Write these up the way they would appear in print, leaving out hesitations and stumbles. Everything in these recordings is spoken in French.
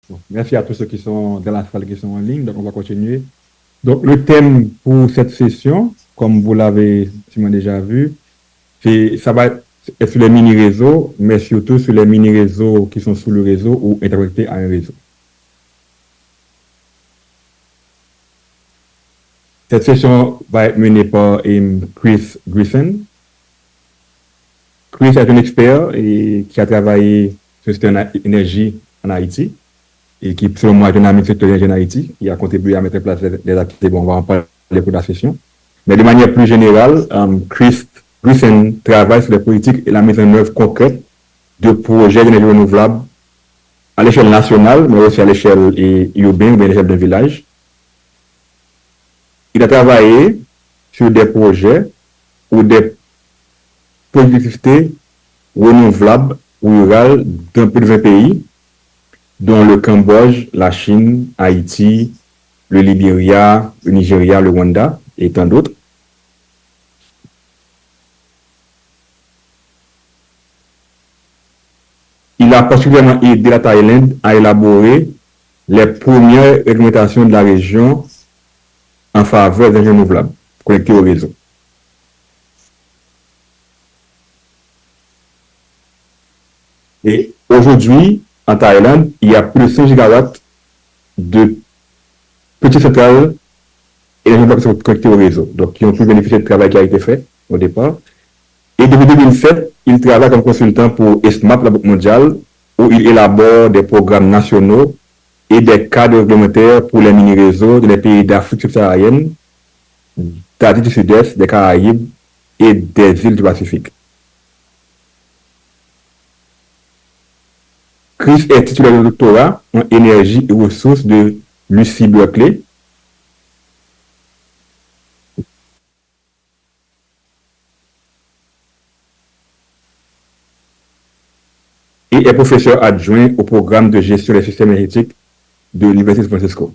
Bon, merci à tous ceux qui sont dans la salle, qui sont en ligne. Donc, on va continuer. Donc, le thème pour cette session, comme vous l'avez sûrement déjà vu, ça va être sur les mini-réseaux, mais surtout sur les mini-réseaux qui sont sous le réseau ou interconnectés à un réseau. Cette session va être menée par Chris Griffin. Chris est un expert qui a travaillé sur le secteur énergie en Haïti et qui, selon moi, est un ami du secteur énergie en Haïti, qui a contribué à mettre en place des activités. Bon, on va en parler pour la session. Mais de manière plus générale, Chris Griffin travaille sur les politiques et la mise en œuvre concrète de projets d'énergie renouvelable à l'échelle nationale, mais aussi à l'échelle urbaine ou à l'échelle d'un village. Il a travaillé sur des projets ou des productivités renouvelables rurales dans plus de 20 pays, dont le Cambodge, la Chine, Haïti, le Libéria, le Nigeria, le Rwanda et tant d'autres. Il a particulièrement aidé la Thaïlande à élaborer les premières réglementations de la région en faveur des énergies renouvelables connectées au réseau. Et aujourd'hui, en Thaïlande, il y a plus de 5 gigawatts de petites centrales énergétiques qui sont connectées au réseau, donc qui ont pu bénéficier du travail qui a été fait au départ. Et depuis 2007, il travaille comme consultant pour ESMAP, la Banque mondiale, où il élabore des programmes nationaux et des cadres réglementaires pour les mini-réseaux des pays d'Afrique subsaharienne, d'Asie du Sud-Est, des Caraïbes et des îles du Pacifique. Chris est titulaire de doctorat en énergie et ressources de l'UC Berkeley. Et est professeur adjoint au programme de gestion des systèmes énergétiques de l'Université de San Francisco.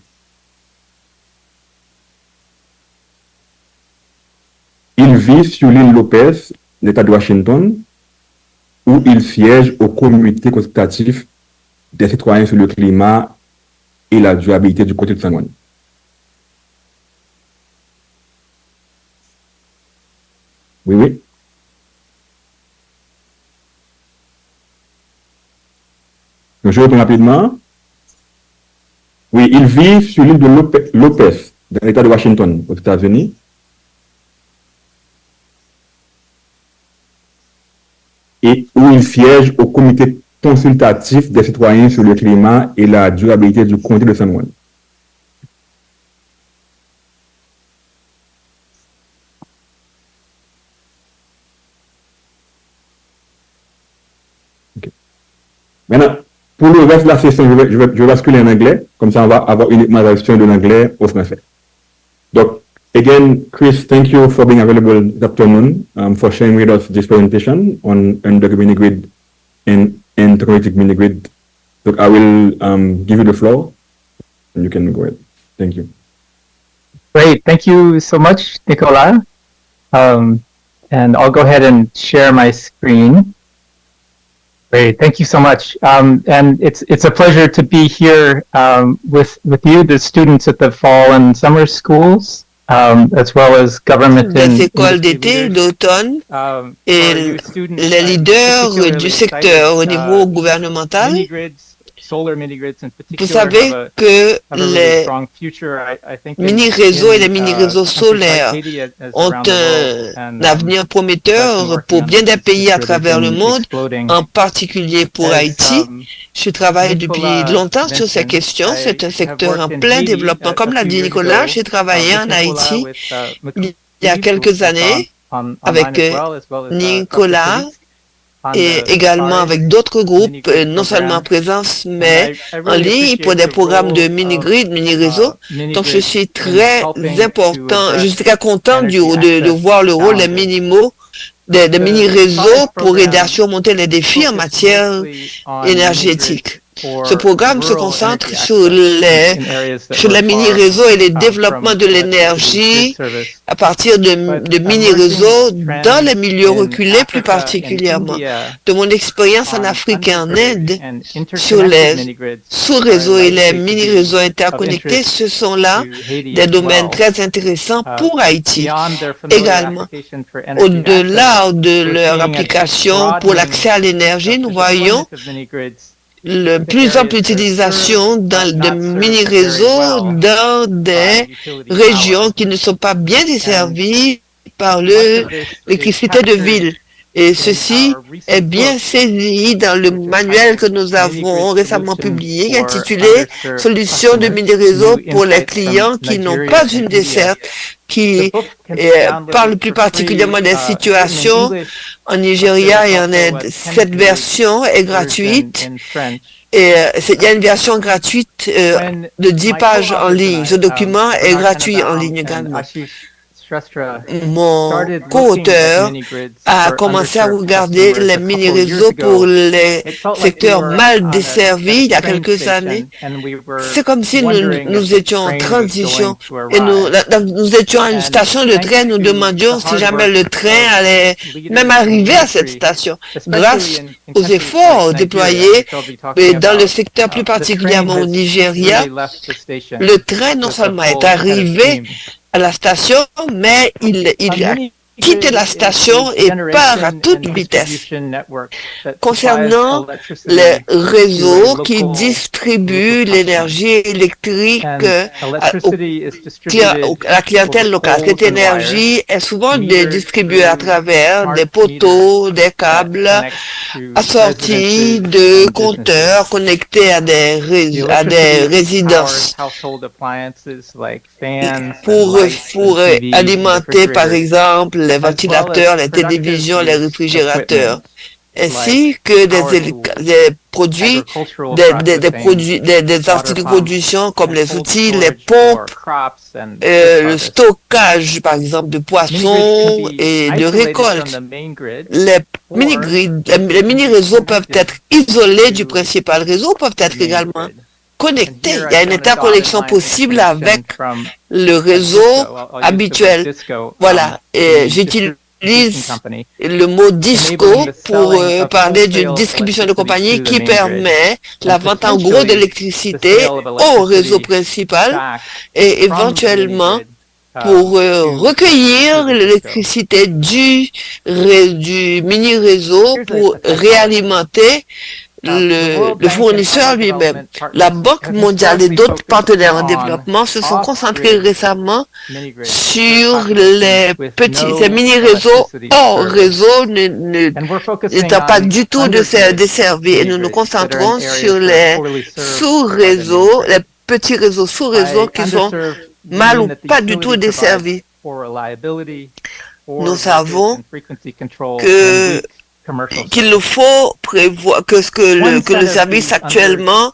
Il vit sur l'île Lopez, l'État de Washington, où il siège au comité consultatif des citoyens sur le climat et la durabilité du côté de San Juan. Oui, oui. Donc, je retourne rapidement. Oui, il vit sur l'île de Lopez, dans l'État de Washington, aux États-Unis. Et où il siège au comité consultatif des citoyens sur le climat et la durabilité du comté de San Juan. Okay. Maintenant, pour le reste de la session, je vais basculer en anglais, comme ça on va avoir uniquement la version de l'anglais au français. Donc, again, Chris, thank you for being available this afternoon, for sharing with us this presentation on Endoc mini-grid and interconnected mini-grid. So I will give you the floor, and you can go ahead. Thank you. Great. Thank you so much, Nicolas. And I'll go ahead and share my screen. Great. Thank you so much. And it's a pleasure to be here with you, the students at the fall and summer schools, as well as government des écoles d'été, d'automne, et les leaders du secteur au niveau gouvernemental. Vous savez que les mini-réseaux et les mini-réseaux solaires ont un avenir prometteur pour bien des pays à travers le monde, en particulier pour Haïti. Je travaille depuis longtemps sur ces questions. C'est un secteur en plein développement. Comme l'a dit Nicolas, j'ai travaillé en Haïti il y a quelques années avec Nicolas et également avec d'autres groupes, non seulement en présence, mais en ligne pour des programmes de mini-grid, mini-réseau. Donc, je suis très content de voir le rôle des mini-réseaux pour aider à surmonter les défis en matière énergétique. Ce programme se concentre sur les mini-réseaux et le développement de l'énergie à partir de mini-réseaux dans les milieux reculés plus particulièrement. De mon expérience en Afrique et en Inde, sur les sous-réseaux et les mini-réseaux interconnectés, ce sont là des domaines très intéressants pour Haïti. Également, au-delà de leur application pour l'accès à l'énergie, nous voyons de plus en plus d'utilisation de mini-réseaux dans des régions qui ne sont pas bien desservies par l'électricité de ville. Et ceci est bien saisi dans le manuel que nous avons récemment publié, intitulé « Solutions de mini-réseaux pour les clients qui n'ont pas une desserte », qui parle plus particulièrement des situations en Nigeria et en Inde. Cette version est gratuite et il y a une version gratuite de 10 pages en ligne. Ce document est gratuit en ligne également. Mon co-auteur a commencé à regarder les mini-réseaux pour les secteurs mal desservis il y a quelques années. C'est comme si nous étions en transition et nous étions à une station de train, nous demandions si jamais le train allait même arriver à cette station. Grâce aux efforts déployés dans le secteur plus particulièrement au Nigeria, le train non seulement est arrivé à la station, mais il a quitté la station et part à toute vitesse. Concernant les réseaux qui distribuent l'énergie électrique à la clientèle locale, cette énergie est souvent distribuée à travers des poteaux, des câbles assortis de compteurs connectés à des résidences pour alimenter par exemple les ventilateurs, les télévisions, les réfrigérateurs, ainsi que des articles de production comme les outils, les pompes, le stockage par exemple de poissons et de récoltes. Les mini-réseaux peuvent être isolés du principal réseau, peuvent être également connectés. Il y a une interconnexion possible avec le réseau habituel. Voilà, j'utilise le mot disco pour parler d'une distribution de compagnie qui permet la vente en gros d'électricité au réseau principal et éventuellement pour recueillir l'électricité du mini-réseau pour réalimenter le fournisseur lui-même. La Banque mondiale et d'autres partenaires en développement se sont concentrés récemment sur ces mini-réseaux hors réseau n'étant pas du tout desservis. Et nous nous concentrons sur les sous-réseaux, les petits réseaux sous-réseaux qui sont mal ou pas du tout desservis. Nous savons qu'il nous faut prévoir que le service actuellement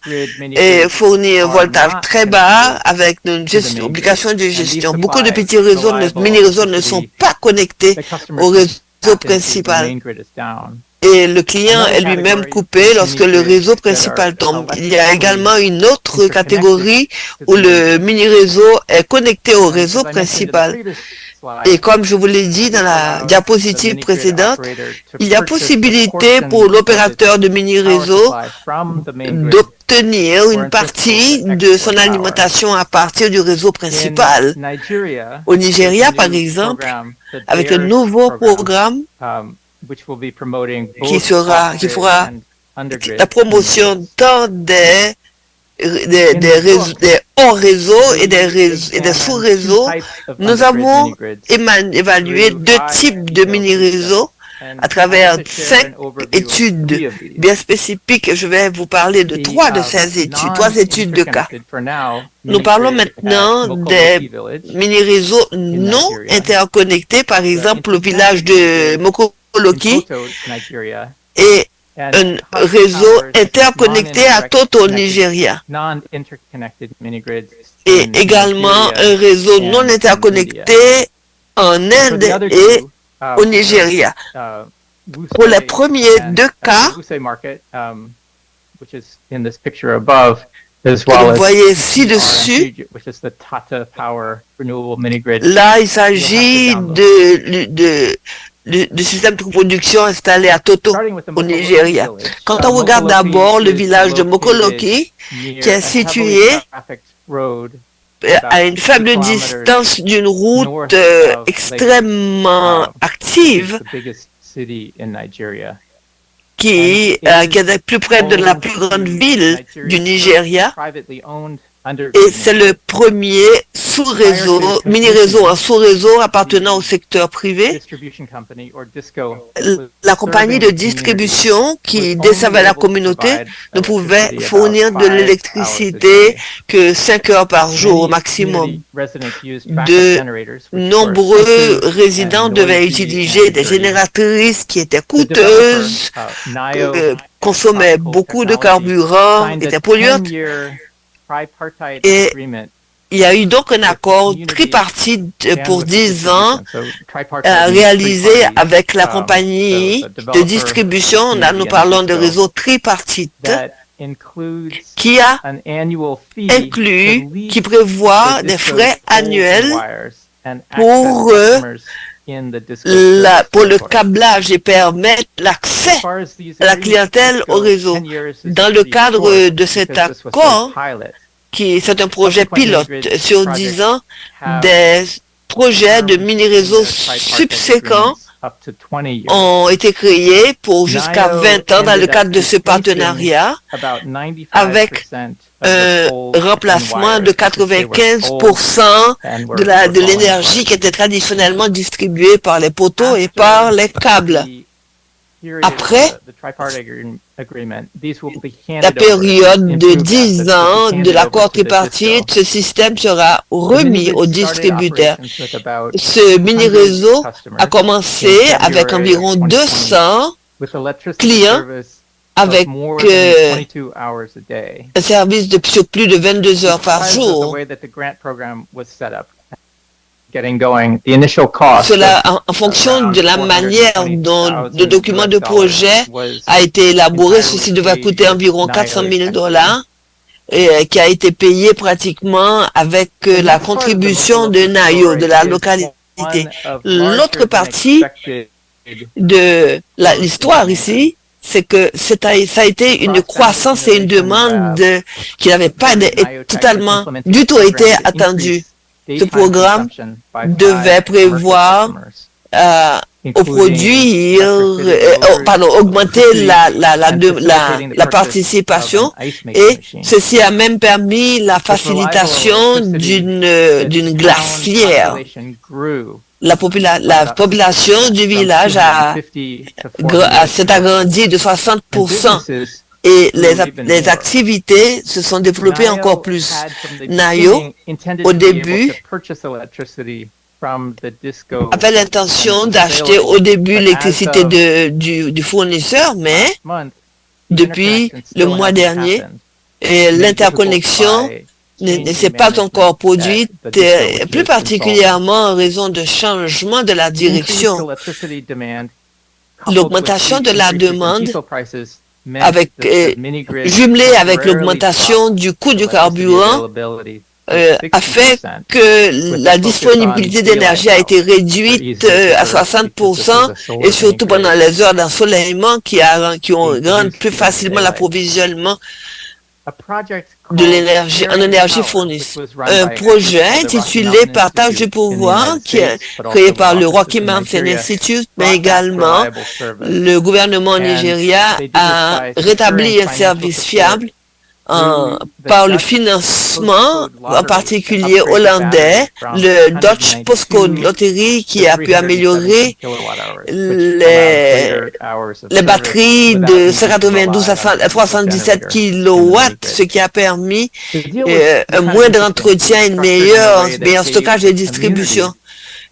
fournit un voltage très bas avec une obligation de gestion. Beaucoup de petits réseaux, mini-réseaux ne sont pas connectés au réseau principal. Et le client est lui-même coupé lorsque le réseau principal tombe. Il y a également une autre catégorie où le mini-réseau est connecté au réseau principal. Et comme je vous l'ai dit dans la diapositive précédente, il y a possibilité pour l'opérateur de mini-réseau d'obtenir une partie de son alimentation à partir du réseau principal. Au Nigeria, par exemple, avec un nouveau programme qui fera la promotion tant des hors-réseaux et des sous-réseaux, nous avons évalué 2 types de mini-réseaux à travers 5 études bien spécifiques. Je vais vous parler de 3 de ces études, 3 études de cas. Nous parlons maintenant des mini-réseaux non interconnectés, par exemple le village de Mokoloki et un réseau interconnecté à Toto au Nigeria et également un réseau non interconnecté en Inde et au Nigeria. Pour les premiers 2 cas, Vous voyez ci-dessus, là, il s'agit du système de production installé à Toto, au Nigeria. Quand on regarde d'abord le village de Mokoloki, qui est situé à une faible distance d'une route extrêmement active, qui est plus près de la plus grande ville du Nigeria, et c'est le premier sous-réseau, mini-réseau, un sous-réseau appartenant au secteur privé. La compagnie de distribution qui desservait la communauté ne pouvait fournir de l'électricité que 5 heures par jour au maximum. De nombreux résidents devaient utiliser des génératrices qui étaient coûteuses, consommaient beaucoup de carburant, étaient polluantes. Et il y a eu donc un accord tripartite pour 10 ans réalisé avec la compagnie de distribution. Là, nous parlons de réseau tripartite qui a inclus, qui prévoit des frais annuels pour le câblage et permettre l'accès à la clientèle au réseau. Dans le cadre de cet accord, c'est un projet pilote sur 10 ans, des projets de mini-réseaux subséquents ont été créés pour jusqu'à 20 ans dans le cadre de ce partenariat, avec un remplacement de 95% de l'énergie qui était traditionnellement distribuée par les poteaux et par les câbles. Après la période de 10 ans de l'accord tripartite, ce système sera remis aux distributeurs. Ce mini-réseau a commencé avec environ 200 clients avec un service sur plus de 22 heures par jour. Cela, en fonction de la manière dont le document de projet a été élaboré, ceci devrait coûter environ $400,000 et qui a été payé pratiquement avec la contribution de Nayo, de la localité. L'autre partie de l'histoire ici, c'est que ça a été une croissance et une demande qui n'avait pas totalement du tout été attendue. Ce programme devait prévoir augmenter la participation, et ceci a même permis la facilitation d'une glacière. La population du village s'est agrandie de 60%. Et les activités se sont développées encore plus. Nayo, au début, avait l'intention d'acheter au début l'électricité du fournisseur, mais depuis le mois dernier, l'interconnexion ne s'est pas encore produite, plus particulièrement en raison de changement de la direction. L'augmentation de la demande jumelé avec l'augmentation du coût du carburant, a fait que la disponibilité d'énergie a été réduite à 60%, et surtout pendant les heures d'ensoleillement qui rendent plus facilement l'approvisionnement de l'énergie en énergie fournie. Un projet intitulé Partage du pouvoir, qui est créé par le Rocky Mountain Institute, mais également le gouvernement nigérien a rétabli un service fiable par le financement, en particulier hollandais, le Dutch Postcode Lottery, qui a pu améliorer les batteries de 192 à 317 kW, ce qui a permis un moindre entretien et un meilleur stockage et distribution.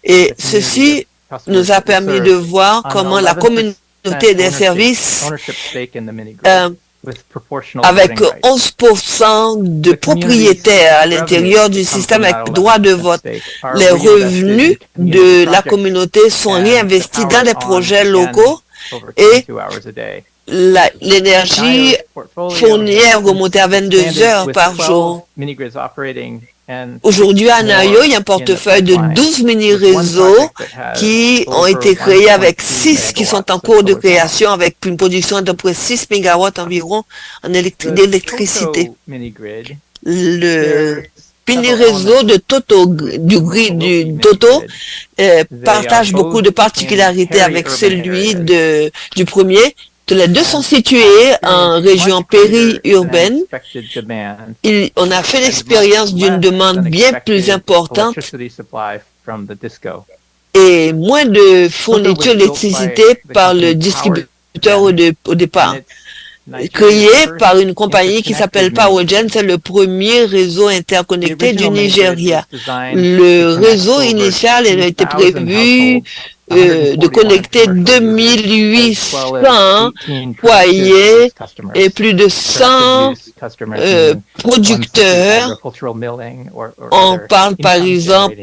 Et ceci nous a permis de voir comment la communauté des services avec 11% de propriétaires à l'intérieur du système avec droit de vote. Les revenus de la communauté sont réinvestis dans des projets locaux, et l'énergie fournie est remontée à 22 heures par jour. Aujourd'hui, à Nayo, il y a un portefeuille de 12 mini-réseaux qui ont été créés avec 6 qui sont en cours de création avec une production d'à peu près 6 MW environ d'électricité. Le mini-réseau de Toto, du grid du Toto, partage beaucoup de particularités avec celui du premier. Les deux sont situés en région périurbaine. On a fait l'expérience d'une demande bien plus importante et moins de fourniture d'électricité par le distributeur au départ. Créé par une compagnie qui s'appelle PowerGen, c'est le premier réseau interconnecté du Nigeria. Le réseau initial a été prévu de connecter 2800 foyers et plus de 100 producteurs. On parle par exemple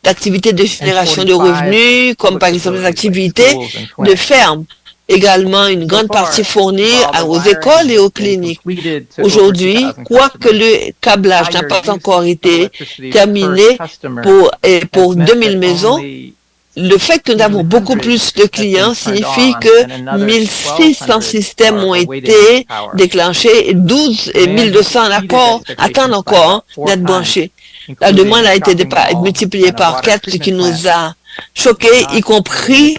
d'activités de génération de revenus, comme par exemple les activités de ferme. Également une grande partie fournie aux écoles et aux cliniques. Aujourd'hui, quoique le câblage n'a pas encore été terminé pour 2000 maisons, le fait que nous avons beaucoup plus de clients signifie que 1600 systèmes ont été déclenchés et 1200 attendent encore d'être branchés. La demande a été multipliée par 4, ce qui nous a choqués, y compris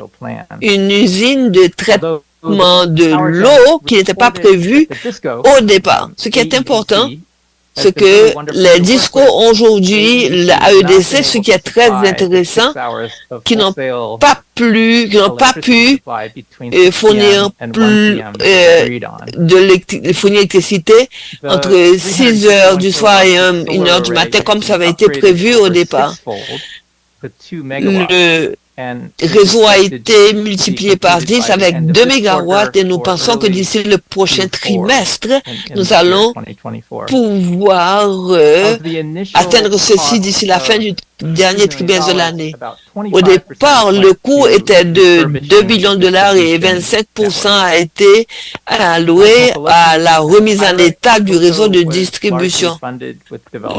une usine de traitement de l'eau qui n'était pas prévue au départ. Ce qui est important, c'est que les DISCO ont aujourd'hui l'AEDC, ce qui est très intéressant, qui n'ont pas pu fournir fournir l'électricité entre 6 heures du soir et 1 heure du matin, comme ça avait été prévu au départ. Le réseau a été multiplié par 10 avec 2 MW et nous pensons que d'ici le prochain trimestre, nous allons pouvoir atteindre ceci d'ici la fin du dernier trimestre de l'année. Au départ, le coût était de 2 billions de dollars et 25% a été alloué à la remise en état du réseau de distribution.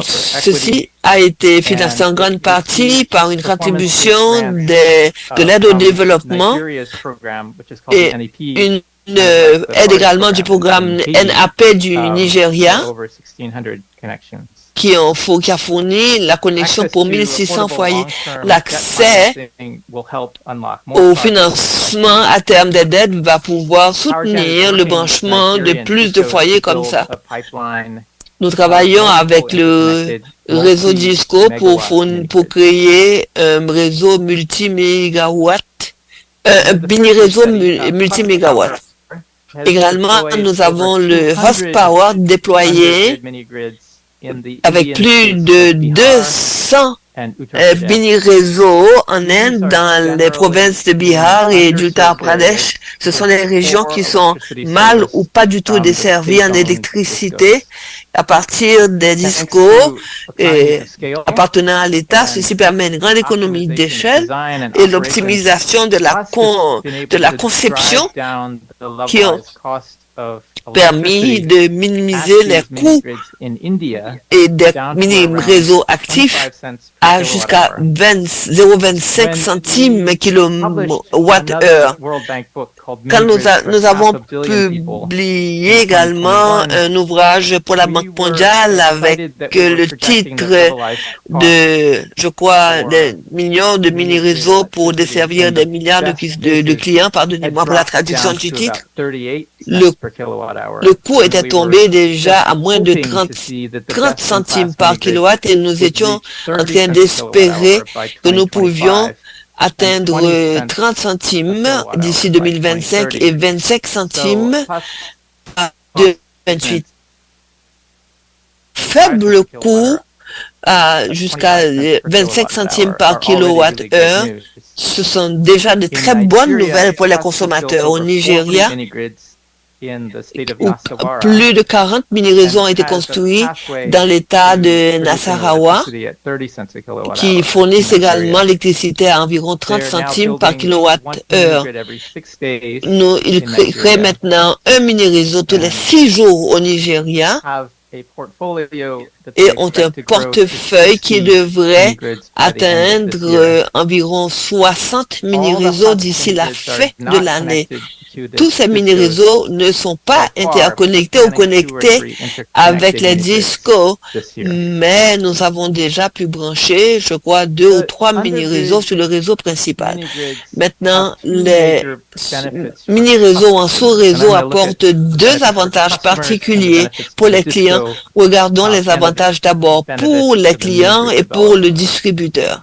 Ceci a été financé en grande partie par une contribution de l'aide au développement et une aide également du programme NAP du Nigeria qui a fourni la connexion pour 1600 foyers. L'accès au financement à terme des dettes va pouvoir soutenir le branchement de plus de foyers comme ça. Nous travaillons avec le réseau DISCO pour créer un réseau multi-mégawatt, un mini-réseau multi-mégawatt. Également, nous avons le horsepower déployé avec plus de 200 mini-réseaux en Inde, dans les provinces de Bihar et d'Uttar Pradesh. Ce sont les régions qui sont mal ou pas du tout desservies en électricité. À partir des DISCO appartenant à l'État, ceci permet une grande économie d'échelle et l'optimisation de la conception qui ont permis de minimiser les coûts et des mini-réseaux actifs à jusqu'à 0,25 centimes kilowattheure. Quand nous avons publié également un ouvrage pour la Banque mondiale avec le titre de, je crois, des millions de mini-réseaux pour desservir des milliards de clients, pardonnez-moi pour la traduction du titre, le coût était tombé déjà à moins de 30 centimes par kilowatt et nous étions en train d'espérer que nous pouvions atteindre 30 centimes d'ici 2025 et 25 centimes en 2028. Faible coût jusqu'à 25 centimes par kilowattheure. Ce sont déjà de très bonnes nouvelles pour les consommateurs. Au Nigeria, où plus de 40 mini-réseaux ont été construits dans l'État de Nasarawa, qui fournissent également l'électricité à environ 30 centimes par kilowattheure. Il crée maintenant un mini-réseau tous les 6 jours au Nigeria et ont un portefeuille qui devrait atteindre environ 60 mini-réseaux d'ici la fin de l'année. Tous ces mini-réseaux ne sont pas interconnectés ou connectés avec les DISCO, mais nous avons déjà pu brancher, je crois, 2 ou 3 mini-réseaux sur le réseau principal. Maintenant, les mini-réseaux en sous-réseau apportent 2 avantages particuliers pour les clients. Regardons les avantages d'abord pour les clients et pour le distributeur.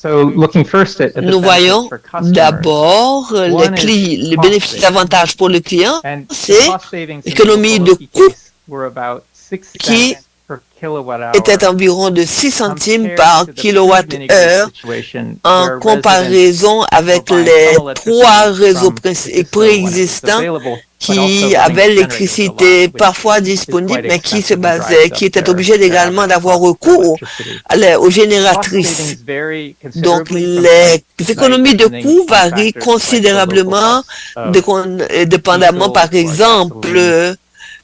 Nous voyons d'abord les bénéfices avantages pour le client, c'est l'économie de coût qui était environ de 6 centimes par kilowattheure en comparaison avec les 3 réseaux préexistants qui avaient l'électricité parfois disponible, mais qui étaient obligés également d'avoir recours aux génératrices. Donc, les économies de coût varient considérablement, dépendamment, par exemple,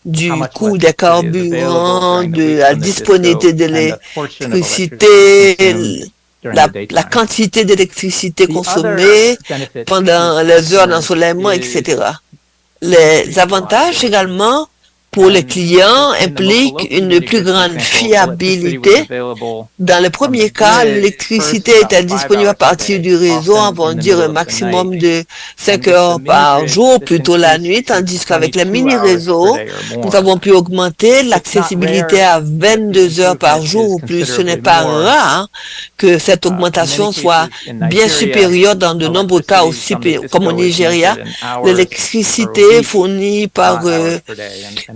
du coût des carburants, de la disponibilité de l'électricité, la quantité d'électricité consommée pendant les heures d'ensoleillement, etc. Les avantages également pour les clients impliquent une plus grande fiabilité. Dans le premier cas, l'électricité était disponible à partir du réseau, on va dire un maximum de 5 heures par jour, plutôt la nuit, tandis qu'avec les mini-réseaux, nous avons pu augmenter l'accessibilité à 22 heures par jour ou plus. Ce n'est pas rare que cette augmentation soit bien supérieure dans de nombreux cas aussi, comme au Nigeria. L'électricité fournie par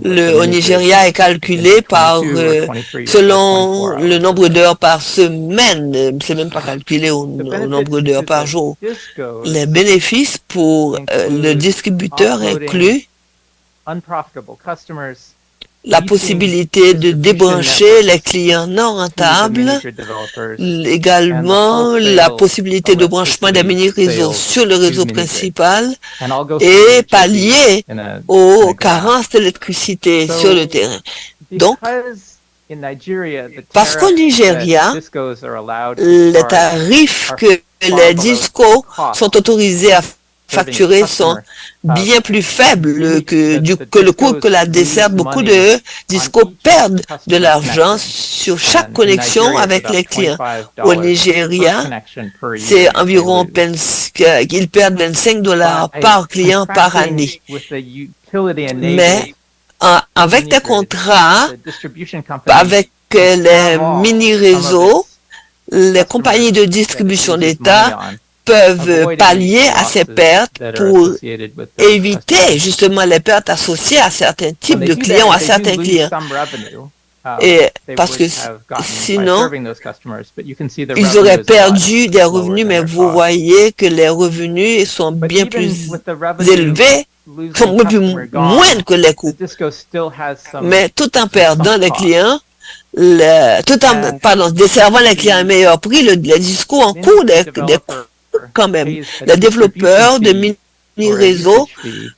au Nigeria est calculé par selon le nombre d'heures par semaine. C'est même pas calculé au nombre d'heures par jour. Les bénéfices pour le distributeur incluent la possibilité de débrancher les clients non rentables, également la possibilité de branchement des mini-réseaux sur le réseau principal et pallier aux carences d'électricité sur le terrain. Donc, parce qu'au Nigeria, les tarifs que les DISCO sont autorisés à facturés sont bien plus faibles que le coût que la desserte. Beaucoup de DISCO perdent de l'argent sur chaque connexion avec les clients. Au Nigeria, c'est environ, ils perdent $25 par client par année. Mais avec des contrats, avec les mini-réseaux, les compagnies de distribution d'État peuvent pallier à ces pertes pour éviter justement les pertes associées à certains types de clients, à certains clients. Et parce que sinon, ils auraient perdu des revenus, mais vous voyez que les revenus sont bien plus élevés, sont bien plus moindres que les coûts. Mais tout en perdant les clients, desservant les clients à un meilleur prix, les DISCO en cours des coûts quand même. Les développeurs de mini-réseaux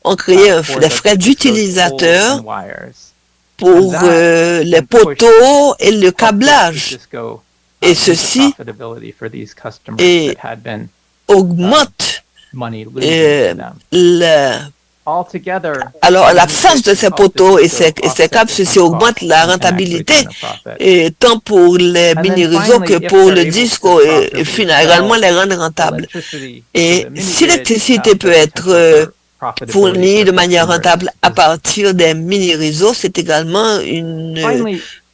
ont créé des frais d'utilisateur pour les poteaux et le câblage. Et ceci augmente alors, l'absence de ces poteaux et ces câbles, ceci augmente la rentabilité, et tant pour les mini-réseaux que pour le DISCO, et finalement les rendre rentables. Et si l'électricité peut être fournie de manière rentable à partir des mini-réseaux, c'est également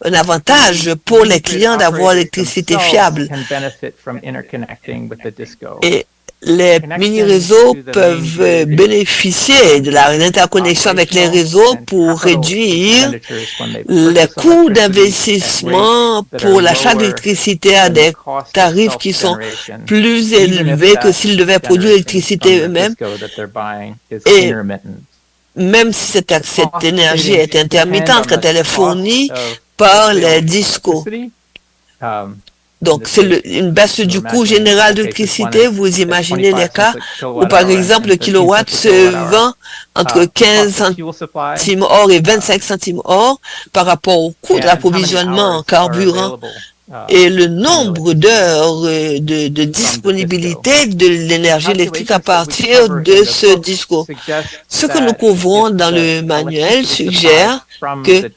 un avantage pour les clients d'avoir l'électricité fiable. Et les mini-réseaux peuvent bénéficier de l'interconnexion avec les réseaux pour réduire les coûts d'investissement pour l'achat d'électricité à des tarifs qui sont plus élevés que s'ils devaient produire l'électricité eux-mêmes. Et même si cette énergie est intermittente quand elle est fournie par les discos. Donc, c'est une baisse du coût général de l'électricité. Vous imaginez les cas où, par exemple, le kilowatt se vend entre 15 centimes or et 25 centimes or par rapport au coût de l'approvisionnement en carburant. Et le nombre d'heures de disponibilité de l'énergie électrique à partir de ce disco. Ce que nous couvrons dans le manuel suggère que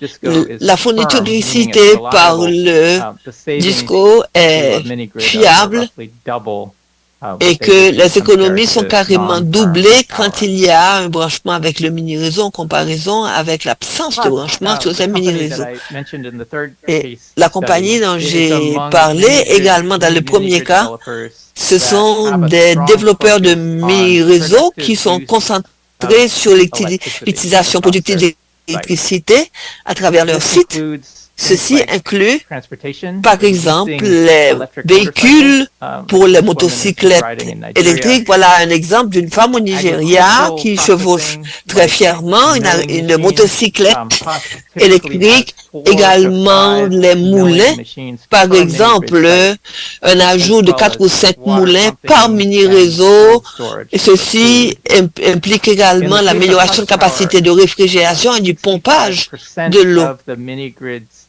la fourniture d'électricité par le disco est fiable et que les économies sont carrément doublées quand il y a un branchement avec le mini-réseau en comparaison avec l'absence de branchement sur ces mini-réseaux. Et la compagnie dont j'ai parlé également dans le premier cas, ce sont des développeurs de mini-réseaux qui sont concentrés sur l'utilisation productive d'électricité à travers leur site. Ceci inclut, par exemple, les véhicules pour les motocyclettes électriques. Voilà un exemple d'une femme au Nigeria qui chevauche très fièrement une motocyclette électrique. Également, les moulins. Par exemple, un ajout de 4 ou 5 moulins par mini-réseau. Et ceci implique également l'amélioration de capacité de réfrigération et du pompage de l'eau.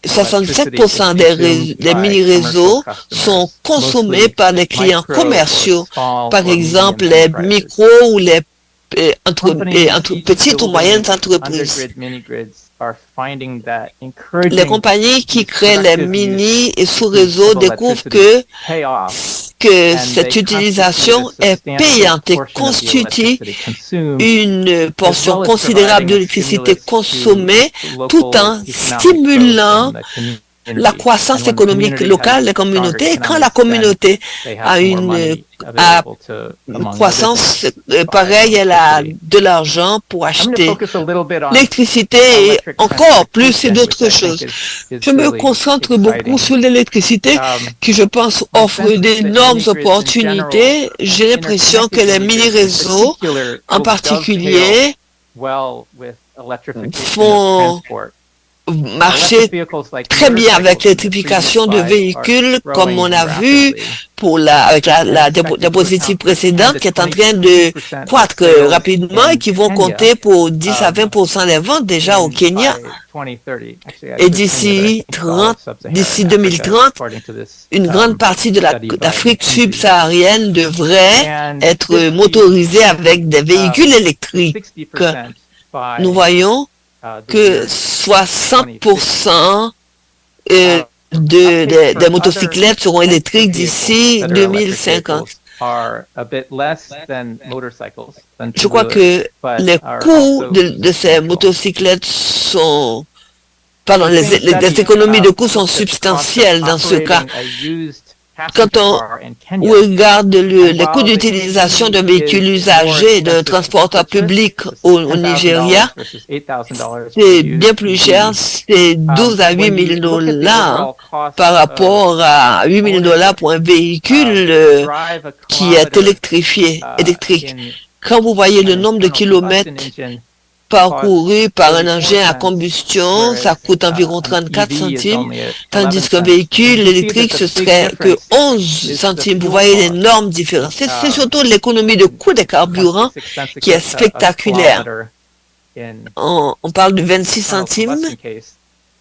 67% des mini-réseaux sont consommés par des clients commerciaux, par exemple les micros ou les petites ou moyennes entreprises. Les compagnies qui créent les mini et sous-réseaux découvrent que cette utilisation est payante et constitue une portion considérable d'électricité consommée tout en stimulant la croissance économique locale des communautés. Et quand la communauté a une croissance pareille, elle a de l'argent pour acheter l'électricité et encore plus et d'autres choses. Je me concentre beaucoup sur l'électricité qui, je pense, offre d'énormes opportunités. J'ai l'impression que les mini-réseaux, en particulier, font marcher très bien avec l'électrification de véhicules, comme on a vu avec la diapositive précédente, qui est en train de croître rapidement et qui vont compter pour 10 à 20% des ventes déjà au Kenya. Et d'ici 2030, une grande partie de l'Afrique subsaharienne devrait être motorisée avec des véhicules électriques. Nous voyons que 60% des motocyclettes seront électriques d'ici 2050. Je crois que les coûts de ces motocyclettes sont... Pardon, les économies de coûts sont substantielles dans ce cas. Quand on regarde les coûts d'utilisation d'un véhicule usagé, d'un transporteur public au Nigeria, c'est bien plus cher, c'est 12 à 8 000 $ par rapport à 8 000 $ pour un véhicule qui est électrique. Quand vous voyez le nombre de kilomètres parcouru par un engin à combustion, ça coûte environ 34 centimes, tandis qu'un véhicule électrique, ce serait que 11 centimes. Vous voyez l'énorme différence. C'est surtout l'économie de coût des carburants qui est spectaculaire. On parle de 26 centimes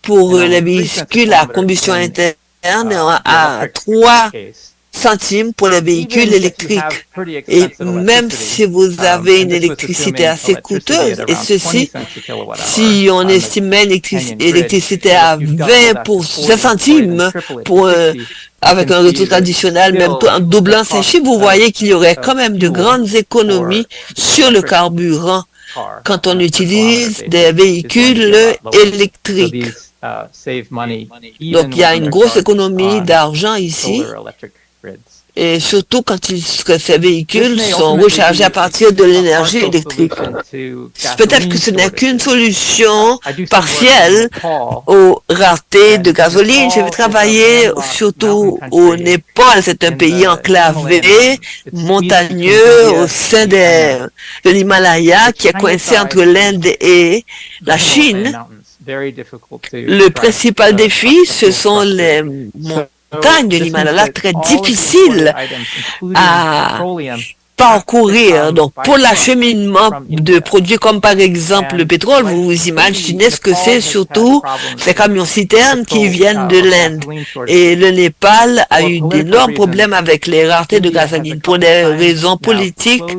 pour les véhicules à combustion interne, à 3 centimes pour les véhicules électriques. Et même si vous avez une électricité assez coûteuse, et ceci, si on estimait l'électricité à 20 centimes avec un retour additionnel, même en doublant ces chiffres, vous voyez qu'il y aurait quand même de grandes économies sur le carburant quand on utilise des véhicules électriques. Donc, il y a une grosse économie d'argent ici. Et surtout quand ces véhicules sont rechargés à partir de l'énergie électrique. Peut-être que ce n'est qu'une solution partielle au raté de gasoline. Je vais travailler surtout au Népal. C'est un pays enclavé, montagneux, au sein de l'Himalaya, qui est coincé entre l'Inde et la Chine. Le principal défi, ce sont les montagnes de l'Himalaya, très difficiles à parcourir. Donc, pour l'acheminement de produits comme par exemple le pétrole, vous vous imaginez ce que c'est, surtout les camions-citernes qui viennent de l'Inde. Et le Népal a eu d'énormes problèmes avec les raretés de gasoline. Pour des raisons politiques,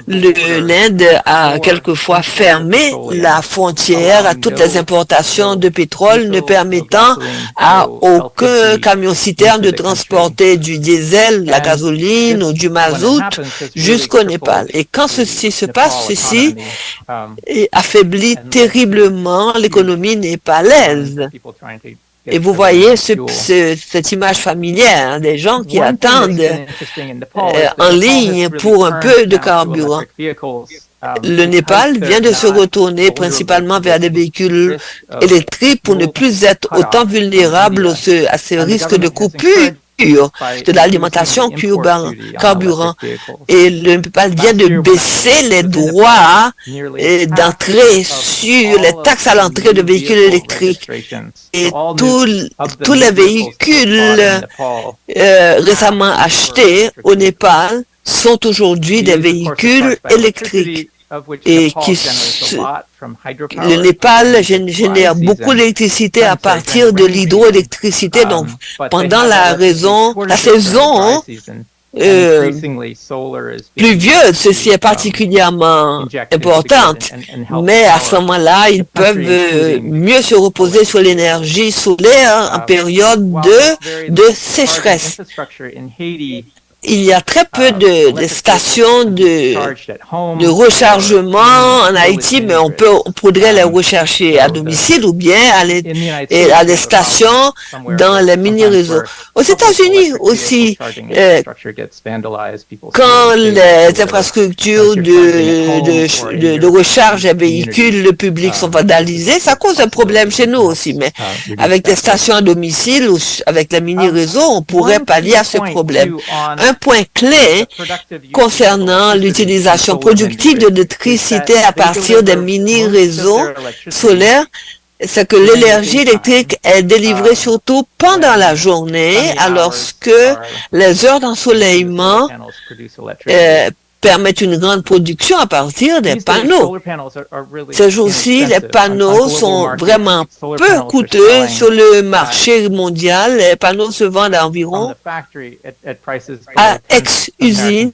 l'Inde a quelquefois fermé la frontière à toutes les importations de pétrole, ne permettant à aucun camion-citerne de transporter du diesel, la gasoline ou du mazout jusqu'au Népal. Et quand ceci se passe, ceci affaiblit terriblement l'économie népalaise. Et vous voyez cette image familière, hein, des gens qui attendent en ligne pour un peu de carburant. Le Népal vient de se retourner principalement vers des véhicules électriques pour ne plus être autant vulnérable à ces risques de coupure de l'alimentation carburant. Et le Népal vient de baisser les droits d'entrée sur les taxes à l'entrée de véhicules électriques. Et tous les véhicules récemment achetés au Népal sont aujourd'hui des véhicules électriques. Et le Népal génère beaucoup d'électricité à partir de l'hydroélectricité. Donc, pendant la saison pluvieuse, ceci est particulièrement importante. Mais à ce moment-là, ils peuvent mieux se reposer sur l'énergie solaire en période de sécheresse. Il y a très peu de stations de rechargement en Haïti, mais on pourrait les rechercher à domicile ou bien à des stations dans les mini-réseaux. Aux États-Unis aussi, quand les infrastructures de recharge des véhicules publics sont vandalisées, ça cause un problème chez nous aussi. Mais avec des stations à domicile ou avec les mini-réseaux, on pourrait pallier à ce problème. Un point clé concernant l'utilisation productive de l'électricité à partir des mini-réseaux solaires, c'est que l'énergie électrique est délivrée surtout pendant la journée, alors que les heures d'ensoleillement permettent une grande production à partir des panneaux. Ces jours-ci, les panneaux sont vraiment peu coûteux sur le marché mondial. Les panneaux se vendent à environ à ex-usine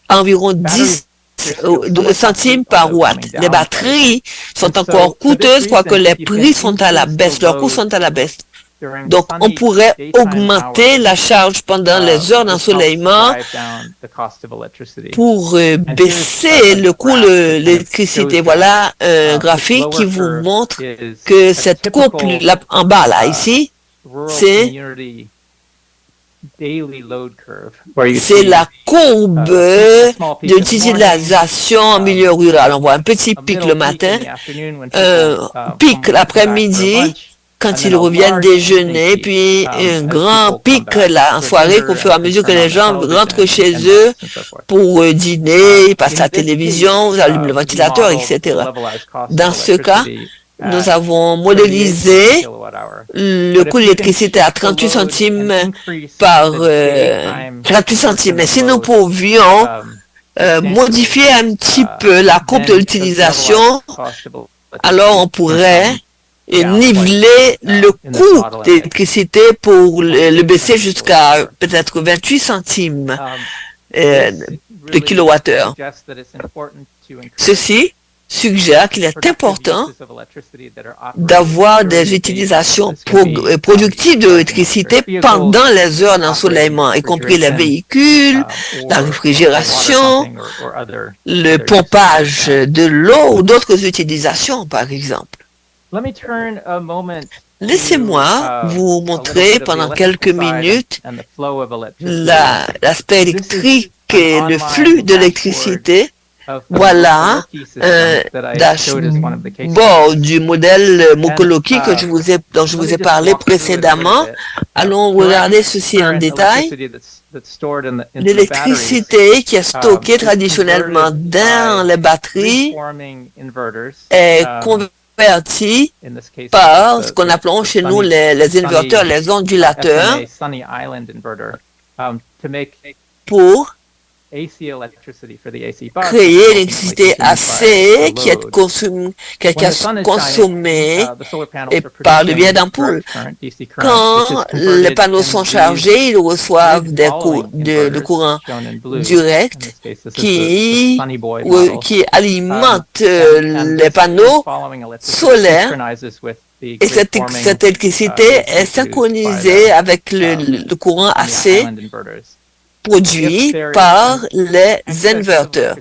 environ 10 centimes par watt. Les batteries sont encore coûteuses, quoique les prix sont à la baisse, leurs coûts sont à la baisse. Donc, on pourrait augmenter la charge pendant les heures d'ensoleillement pour baisser le coût de l'électricité. Voilà un graphique qui vous montre que cette courbe là, en bas, là, ici, c'est la courbe d'utilisation en milieu rural. On voit un petit pic le matin, pic l'après-midi, quand ils reviennent déjeuner, puis un grand pic en soirée qu'au fur et à mesure que les gens rentrent chez eux pour dîner, ils passent la télévision, ils allument le ventilateur, etc. Dans ce cas, nous avons modélisé le coût de l'électricité à 38 centimes par 38 centimes. Mais si nous pouvions modifier un petit peu la courbe de l'utilisation, alors on pourrait niveler le coût d'électricité pour le baisser jusqu'à peut-être 28 centimes de kilowattheure. Ceci suggère qu'il est important d'avoir des utilisations productives d'électricité pendant les heures d'ensoleillement, y compris les véhicules, la réfrigération, le pompage de l'eau ou d'autres utilisations, par exemple. Laissez-moi vous montrer pendant quelques minutes l'aspect électrique et le flux de l'électricité. Voilà un dashboard du modèle Mokoloki dont je vous ai parlé précédemment. Allons regarder ceci en détail. L'électricité qui est stockée traditionnellement dans les batteries est convertie par ce qu'on appelle chez nous les inverteurs, les ondulateurs, pour créer l'électricité AC qui est consommée par le biais d'ampoules. Quand les panneaux sont chargés, ils reçoivent le courant direct qui alimente les panneaux solaires. Et cette électricité est synchronisée avec le courant AC produit par les inverteurs.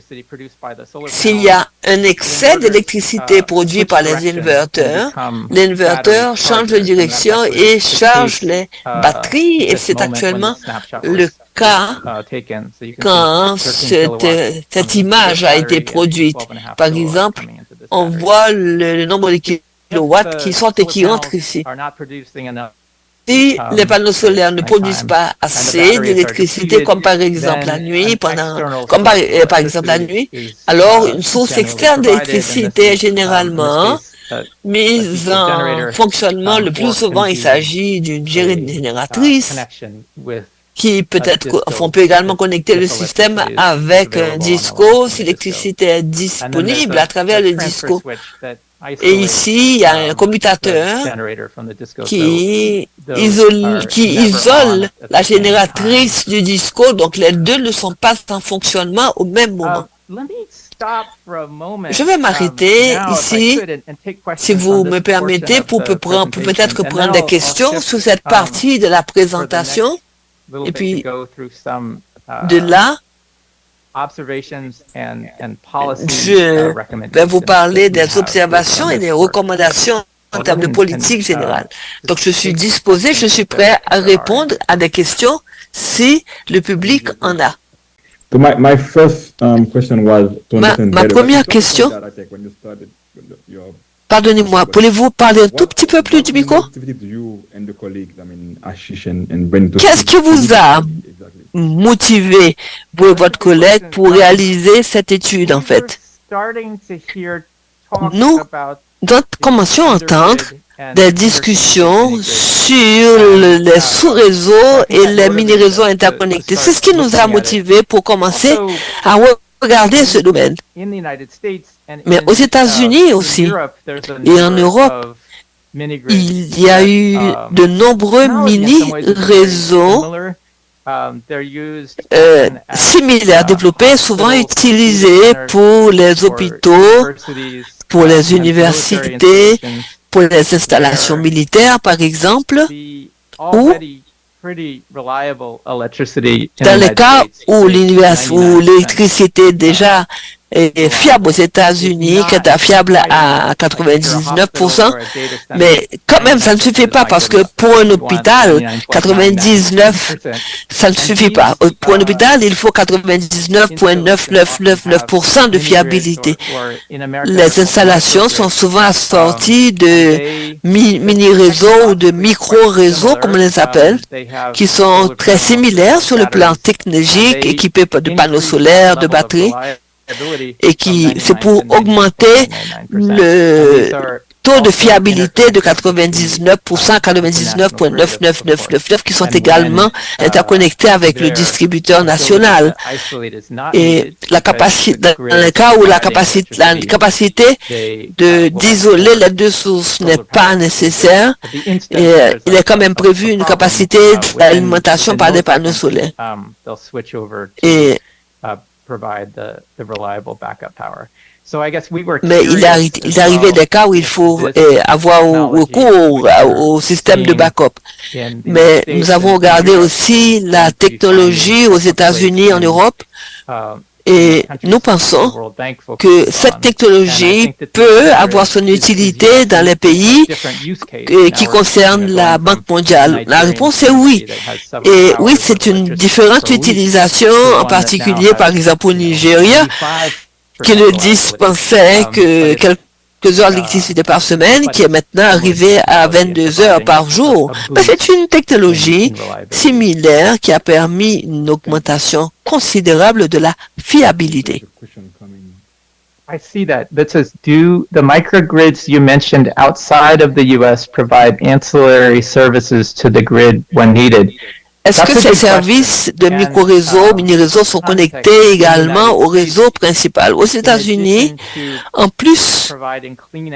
S'il y a un excès d'électricité produit par les inverteurs, l'inverteur change de direction et charge les batteries, et c'est actuellement le cas quand cette image a été produite. Par exemple, on voit le nombre de kilowatts qui sortent et qui entrent ici. Si les panneaux solaires ne produisent pas assez d'électricité, comme par exemple la nuit, alors une source externe d'électricité est généralement mise en fonctionnement. Le plus souvent, il s'agit d'une génératrice qui on peut également connecter le système avec un disco si l'électricité est disponible à travers le disco. Et ici, il y a un commutateur qui isole la génératrice du disco, donc les deux ne sont pas en fonctionnement au même moment. Je vais m'arrêter ici, si vous me permettez, pour peut-être prendre des questions sur cette partie de la présentation. Et puis, de là, je vais vous parler des observations et des recommandations en termes de politique générale. Donc, je suis disposé, je suis prêt à répondre à des questions si le public en a. Ma première question, pardonnez-moi, pouvez-vous parler un tout petit peu plus du micro? Qu'est-ce qui vous a motivé, vous et votre collègue, pour réaliser cette étude, en fait? Nous commencions à entendre des discussions sur les sous-réseaux et les mini-réseaux interconnectés. C'est ce qui nous a motivés pour commencer à regarder ce domaine. Mais aux États-Unis aussi, et en Europe, il y a eu de nombreux mini-réseaux similaires développés, souvent utilisés pour les hôpitaux, pour les universités, pour les installations militaires, par exemple, ou dans les cas où l'électricité déjà est fiable aux États-Unis, qui est fiable à 99%, mais quand même, ça ne suffit pas parce que pour un hôpital, 99, ça ne suffit pas. Pour un hôpital, il faut 99,9999% de fiabilité. Les installations sont souvent assorties de mini-réseaux ou de micro-réseaux, comme on les appelle, qui sont très similaires sur le plan technologique, équipés de panneaux solaires, de batteries, et c'est pour augmenter le taux de fiabilité de 99%, 99,99999, qui sont également interconnectés avec le distributeur national. Et la capacité, dans le cas où la capacité d'isoler les deux sources n'est pas nécessaire, et il est quand même prévu une capacité d'alimentation par des panneaux solaires. Et mais il est arrivé des cas où il faut avoir recours au système de backup. Mais nous avons regardé aussi la technologie aux États-Unis, en Europe, Et nous pensons que cette technologie peut avoir son utilité dans les pays qui concernent la Banque mondiale. La réponse est oui. Et oui, c'est une différente utilisation, en particulier par exemple au Nigeria, qui ne dispensait que quelques heures d'électricité par semaine, qui est maintenant arrivée à 22 heures par jour. Mais c'est une technologie similaire qui a permis une augmentation considérable de la fiabilité. I see that. That says, do the microgrids you mentioned outside of the U.S. provide ancillary services to the grid when needed? Est-ce que ces services de micro-réseaux, mini-réseaux sont connectés également au réseau principal? Aux États-Unis, en plus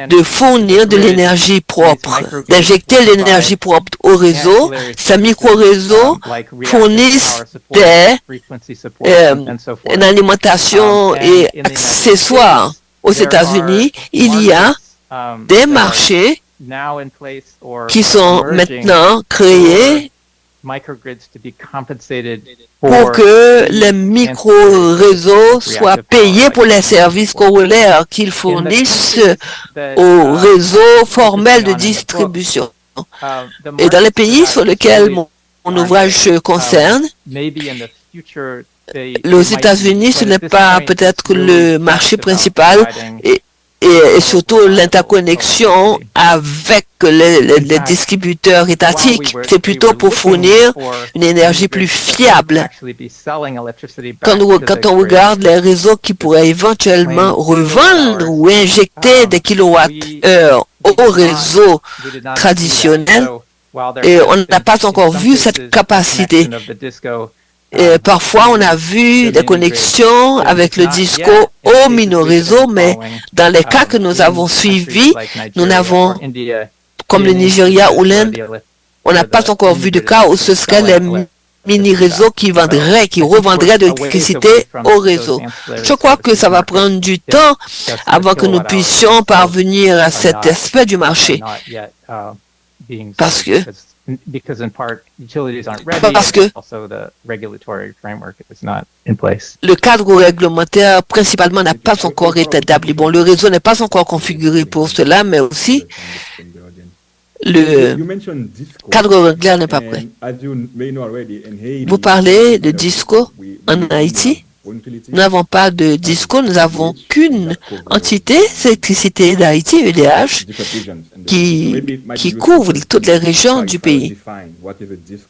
de fournir de l'énergie propre, d'injecter l'énergie propre au réseau, ces micro-réseaux fournissent une alimentation et accessoires. Aux États-Unis, il y a des marchés qui sont maintenant créés pour que les micro-réseaux soient payés pour les services corollaires qu'ils fournissent au réseau formel de distribution. Et dans les pays sur lesquels mon ouvrage concerne, aux États-Unis, ce n'est pas peut-être le marché principal et surtout l'interconnexion avec les distributeurs étatiques. C'est plutôt pour fournir une énergie plus fiable. Quand on regarde les réseaux qui pourraient éventuellement revendre ou injecter des kilowattheures au réseau traditionnel, et on n'a pas encore vu cette capacité. Et parfois, on a vu des connexions avec le DISCO au mini-réseau, mais dans les cas que nous avons suivis, nous n'avons, comme le Nigeria ou l'Inde, on n'a pas encore vu de cas où ce serait les mini-réseaux qui revendraient de l'électricité au réseau. Je crois que ça va prendre du temps avant que nous puissions parvenir à cet aspect du marché. Parce que le cadre réglementaire principalement n'a pas encore été établi. Bon, le réseau n'est pas encore configuré pour cela, mais aussi le cadre réglementaire n'est pas prêt. Vous parlez de DISCO en Haïti? Nous n'avons pas de DISCO, nous n'avons qu'une entité, c'est Électricité d'Haïti, EDH, qui couvre toutes les régions du pays.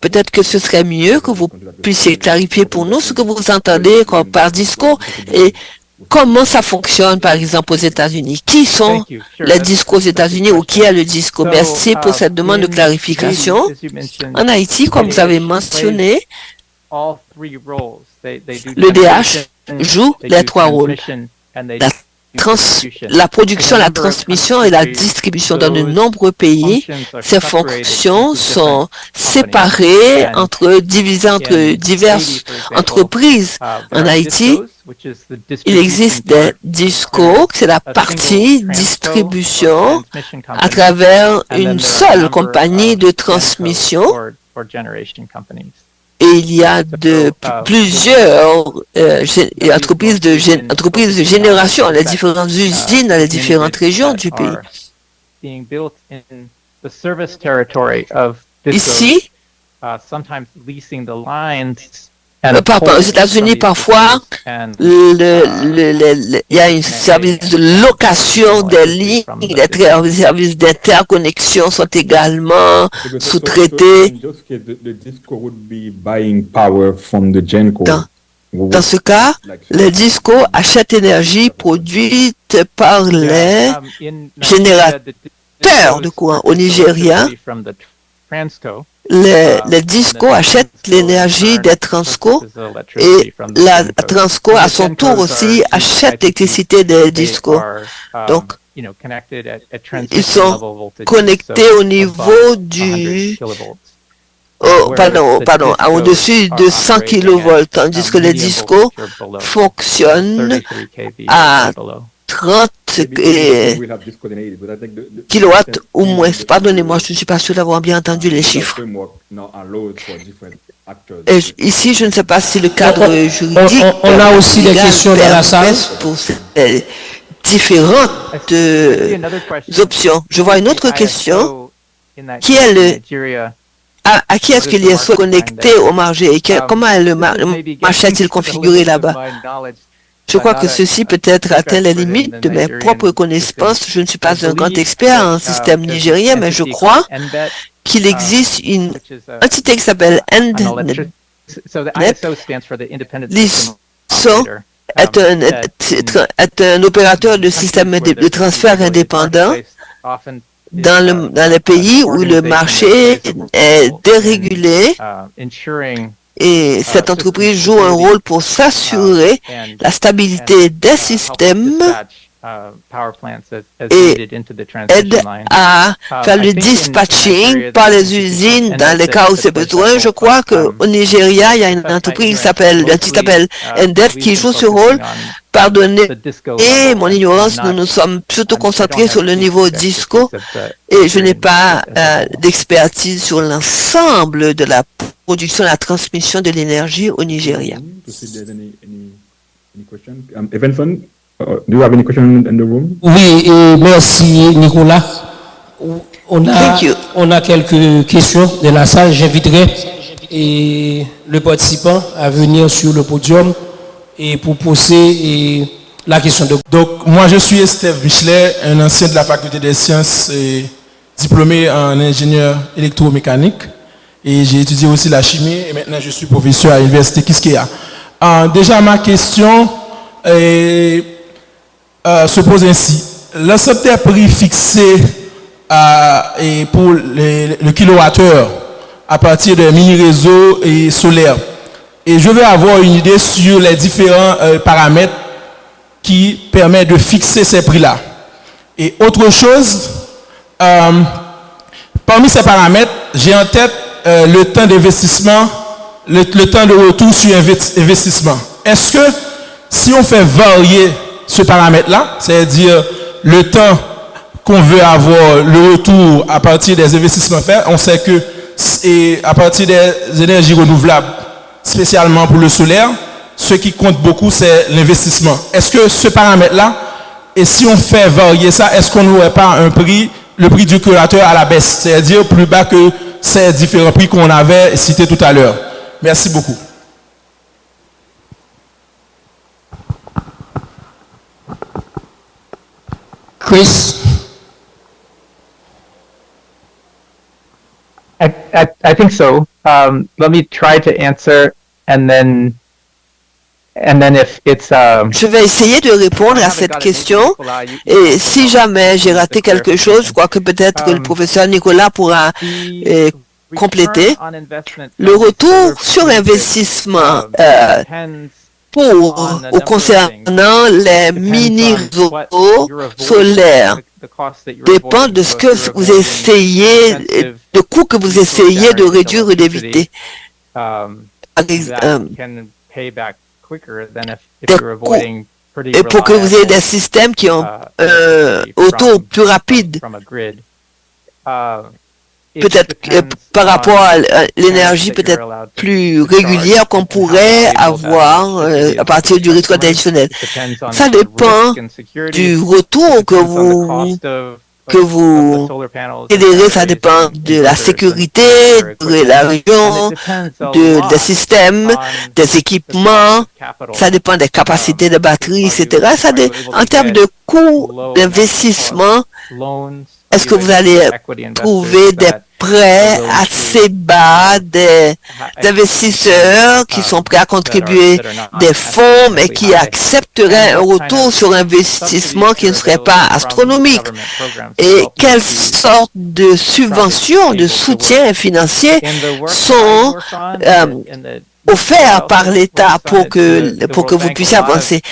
Peut-être que ce serait mieux que vous puissiez clarifier pour nous ce que vous entendez par DISCO et comment ça fonctionne, par exemple, aux États-Unis. Qui sont les DISCO aux États-Unis ou qui a le DISCO? Merci pour cette demande de clarification. En Haïti, comme vous avez mentionné, l'EDH joue les trois rôles. La production, la transmission et la distribution dans de nombreux pays. Ces fonctions sont séparées divisées entre diverses entreprises. En Haïti, il existe des DISCO, c'est la partie distribution à travers une seule compagnie de transmission. Et il y a plusieurs entreprises de génération, les différentes usines dans les différentes régiaux du pays. Ici, aux États-Unis, parfois, il y a un service de location des lignes, les services d'interconnexion sont également sous-traités. Dans ce cas, les DISCO achètent l'énergie produite par les générateurs de courant. Au Nigeria, les DISCO achètent l'énergie des Transco et la Transco, à son tour aussi, achète l'électricité des DISCO. Donc, ils sont connectés au niveau au-dessus de 100 kV, tandis que les DISCO fonctionnent à 30 kilowatts ou moins. Pardonnez-moi, je ne suis pas sûr d'avoir bien entendu les chiffres. Ici, je ne sais pas si le cadre juridique... On a aussi des questions dans la salle. Pour différentes options. Je vois une autre question. À qui est-ce que l'ISO est connecté au marché et comment le marché est-il configuré là-bas? Je crois que ceci peut-être atteint les limites de mes propres connaissances. Je ne suis pas un grand expert en système nigérien, mais je crois qu'il existe une entité qui s'appelle EndNet. L'ISO est un opérateur de système de transfert indépendant dans les pays où le marché est dérégulé. Et cette entreprise joue un rôle pour s'assurer la stabilité des systèmes et aide à faire le dispatching par les usines dans les cas où c'est besoin. Je crois qu'au Nigeria, il y a une entreprise qui s'appelle EndNet qui joue ce rôle. Pardonnez mon ignorance, nous nous sommes surtout concentrés sur le niveau DISCO et je n'ai pas d'expertise sur l'ensemble de la production et la transmission de l'énergie au Nigeria. Evanson, do you have any question in the room? Oui, merci Nicolas. On a quelques questions de la salle. J'inviterai le participant à venir sur le podium et pour poser la question. Donc, moi, je suis Estève Michelet, un ancien de la faculté des sciences, diplômé en ingénieur électromécanique. Et j'ai étudié aussi la chimie et maintenant je suis professeur à l'université Kiskeya. Déjà, ma question se pose ainsi. L'ensemble des prix fixés pour le kilowattheure à partir des mini-réseaux et solaires. Et je vais avoir une idée sur les différents paramètres qui permettent de fixer ces prix-là. Et autre chose, parmi ces paramètres, j'ai en tête le temps d'investissement, le temps de retour sur investissement. Est-ce que si on fait varier ce paramètre-là, c'est-à-dire le temps qu'on veut avoir le retour à partir des investissements faits, on sait que à partir des énergies renouvelables, spécialement pour le solaire, ce qui compte beaucoup, c'est l'investissement. Est-ce que ce paramètre-là, et si on fait varier ça, est-ce qu'on n'aurait pas le prix du kilowattheure à la baisse, c'est-à-dire plus bas que ces différents prix qu'on avait cités tout à l'heure? Merci beaucoup. Chris? I think so. Let me try to answer, and then if it's. Je vais essayer de répondre à cette question. Et si jamais j'ai raté quelque chose, je crois que peut-être que le professeur Nicolas pourra compléter. Le retour sur investissement concernant les mini-réseaux solaires dépend de ce que vous essayez, de coût que vous essayez de réduire ou d'éviter. Et pour que vous ayez des systèmes qui ont un retour plus rapide. Peut-être par rapport à l'énergie peut-être plus régulière qu'on pourrait avoir à partir du rythme traditionnel. Ça dépend du retour que vous générez, ça dépend de la sécurité, de la région, des systèmes, des équipements, ça dépend des capacités de batterie, etc. En termes de coûts d'investissement, est-ce que vous allez trouver des prêts assez bas, des investisseurs qui sont prêts à contribuer des fonds, mais qui accepteraient un retour sur investissement qui ne serait pas astronomique? Et quelles sortes de subventions, de soutien financier sont offerts par l'État pour que vous puissiez avancer?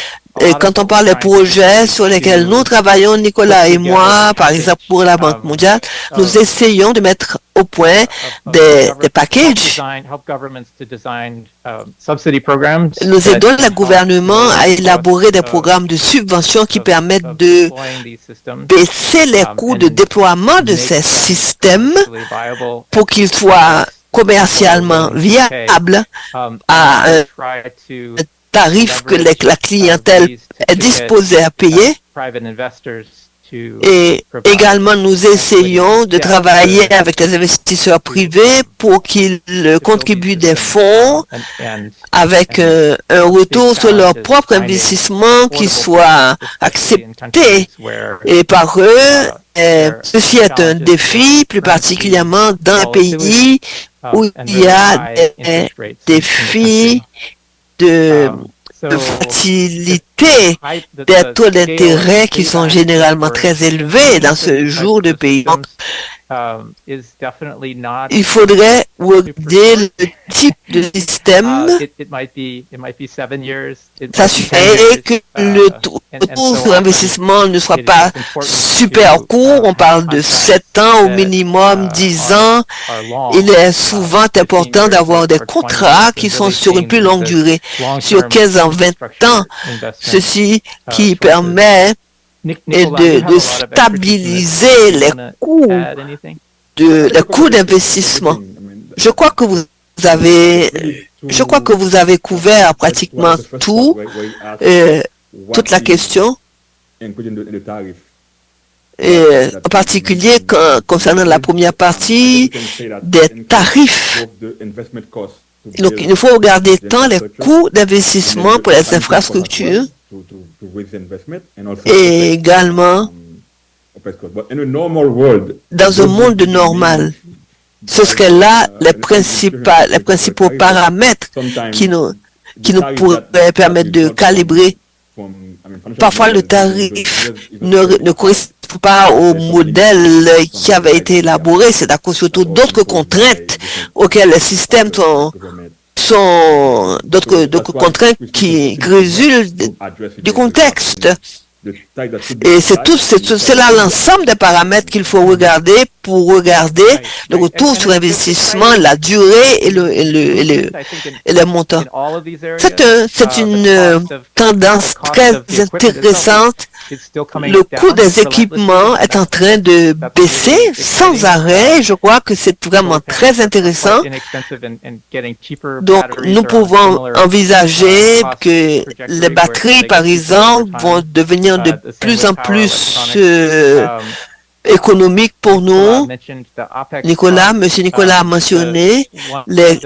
Et quand on parle des projets sur lesquels nous travaillons, Nicolas et moi, par exemple pour la Banque mondiale, nous essayons de mettre au point des packages. Nous aidons le gouvernement à élaborer des programmes de subvention qui permettent de baisser les coûts de déploiement de ces systèmes pour qu'ils soient commercialement viable à un tarif que la clientèle est disposée à payer. Et également, nous essayons de travailler avec les investisseurs privés pour qu'ils contribuent des fonds avec un retour sur leur propre investissement qui soit accepté et par eux. Ceci est un défi, plus particulièrement dans un pays où il y a des défis de facilité des taux d'intérêt qui sont généralement très élevés dans ce genre de pays. Donc, il faudrait regarder le type de système. Ça suffit que le taux d'investissement ne soit pas super court. On parle de 7 ans au minimum, 10 ans. Il est souvent important d'avoir des contrats qui sont sur une plus longue durée, sur 15 ans, 20 ans. Ceci qui permet de stabiliser les coûts d'investissement. Je crois que vous avez couvert pratiquement tout, toute la question, en particulier concernant la première partie des tarifs. Donc, il faut regarder tant les coûts d'investissement pour les infrastructures et également dans un monde normal. Ce serait là les principaux paramètres qui nous pourraient permettre de calibrer. Parfois, le tarif ne correspond pas au modèle qui avait été élaboré. C'est à cause surtout d'autres contraintes auxquelles les systèmes sont d'autres contraintes qui résultent du contexte. Et c'est là l'ensemble des paramètres qu'il faut regarder pour regarder le retour sur investissement, la durée et le montant. C'est une tendance très intéressante. Le coût des équipements est en train de baisser sans arrêt. Je crois que c'est vraiment très intéressant. Donc, nous pouvons envisager que les batteries, par exemple, vont devenir de plus en plus économiques pour nous. Monsieur Nicolas a mentionné les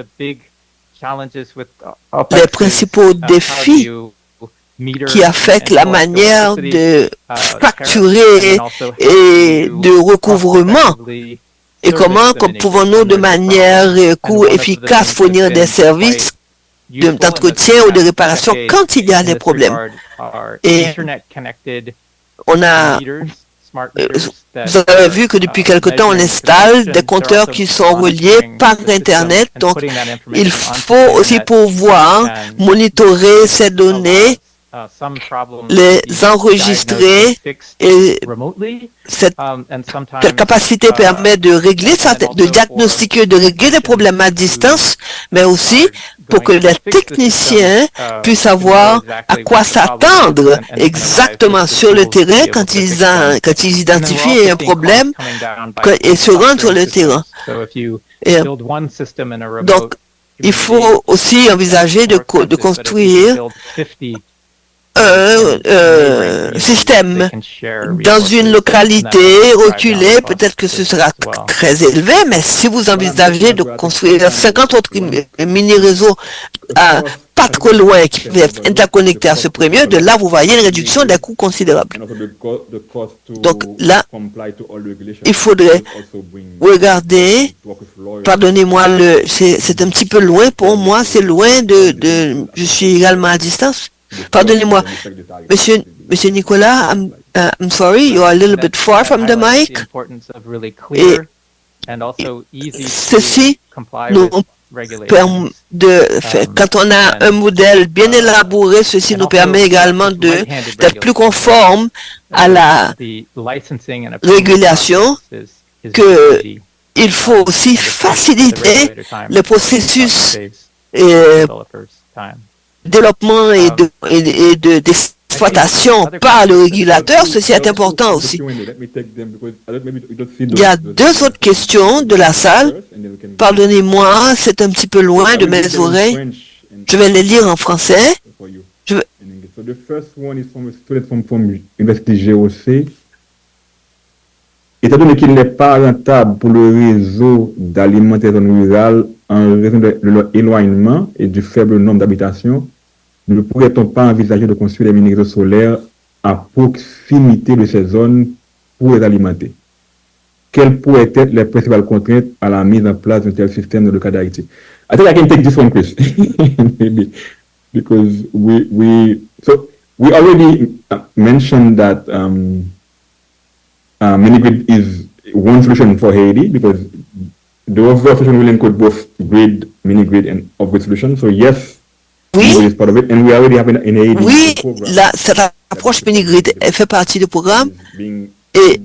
principaux défis qui affectent la manière de facturer et de recouvrement. Et comment pouvons-nous de manière coût efficace fournir des services d'entretien ou de réparation quand il y a des problèmes. Et on a, vous avez vu que depuis quelque temps, on installe des compteurs qui sont reliés par Internet. Donc, il faut aussi pouvoir monitorer ces données, les enregistrer, et cette capacité permet de régler ça, de diagnostiquer, de régler des problèmes à distance, mais aussi pour que les techniciens puissent savoir à quoi s'attendre exactement sur le terrain quand ils identifient un problème et se rendent sur le terrain. Donc, il faut aussi envisager de construire un système dans une localité reculée, peut-être que ce sera très élevé, mais si vous envisagez de construire 50 autres mini-réseaux pas trop loin qui peuvent interconnecter à ce premier, de là, vous voyez une réduction des coûts considérables. Donc là, il faudrait regarder, pardonnez-moi, c'est un petit peu loin pour moi, c'est loin je suis également à distance. Pardonnez-moi, Monsieur Nicolas, I'm sorry, you are a little bit far from the mic. Et ceci nous permet quand on a un modèle bien élaboré, ceci nous permet également d'être plus conforme à la régulation, que il faut aussi faciliter le processus développement et de d'exploitation par le régulateur, ceci est important aussi. Il y a deux autres questions de la salle. Pardonnez-moi, c'est un petit peu loin de mes oreilles. Je vais les lire en français. So the first one is from a student from Université GOC. Étant donné qu'il n'est pas rentable pour le réseau d'alimentation rurale en raison de leur éloignement et du faible nombre d'habitations, ne pourrait-on pas envisager de construire des mini-réseaux solaires à proximité de ces zones pour les alimenter? Quelles pourraient être les principales contraintes à la mise en place d'un tel système dans le cas d'Haïti? I think I can take this one, Chris. Maybe. Because we already mentioned that mini-grid is one solution for Haiti because the overall solution will include both grid, mini-grid, and off-grid solution. So yes, oui, is part of it, and we already have in Haiti. Oui, cette approche mini-grid fait partie du programme et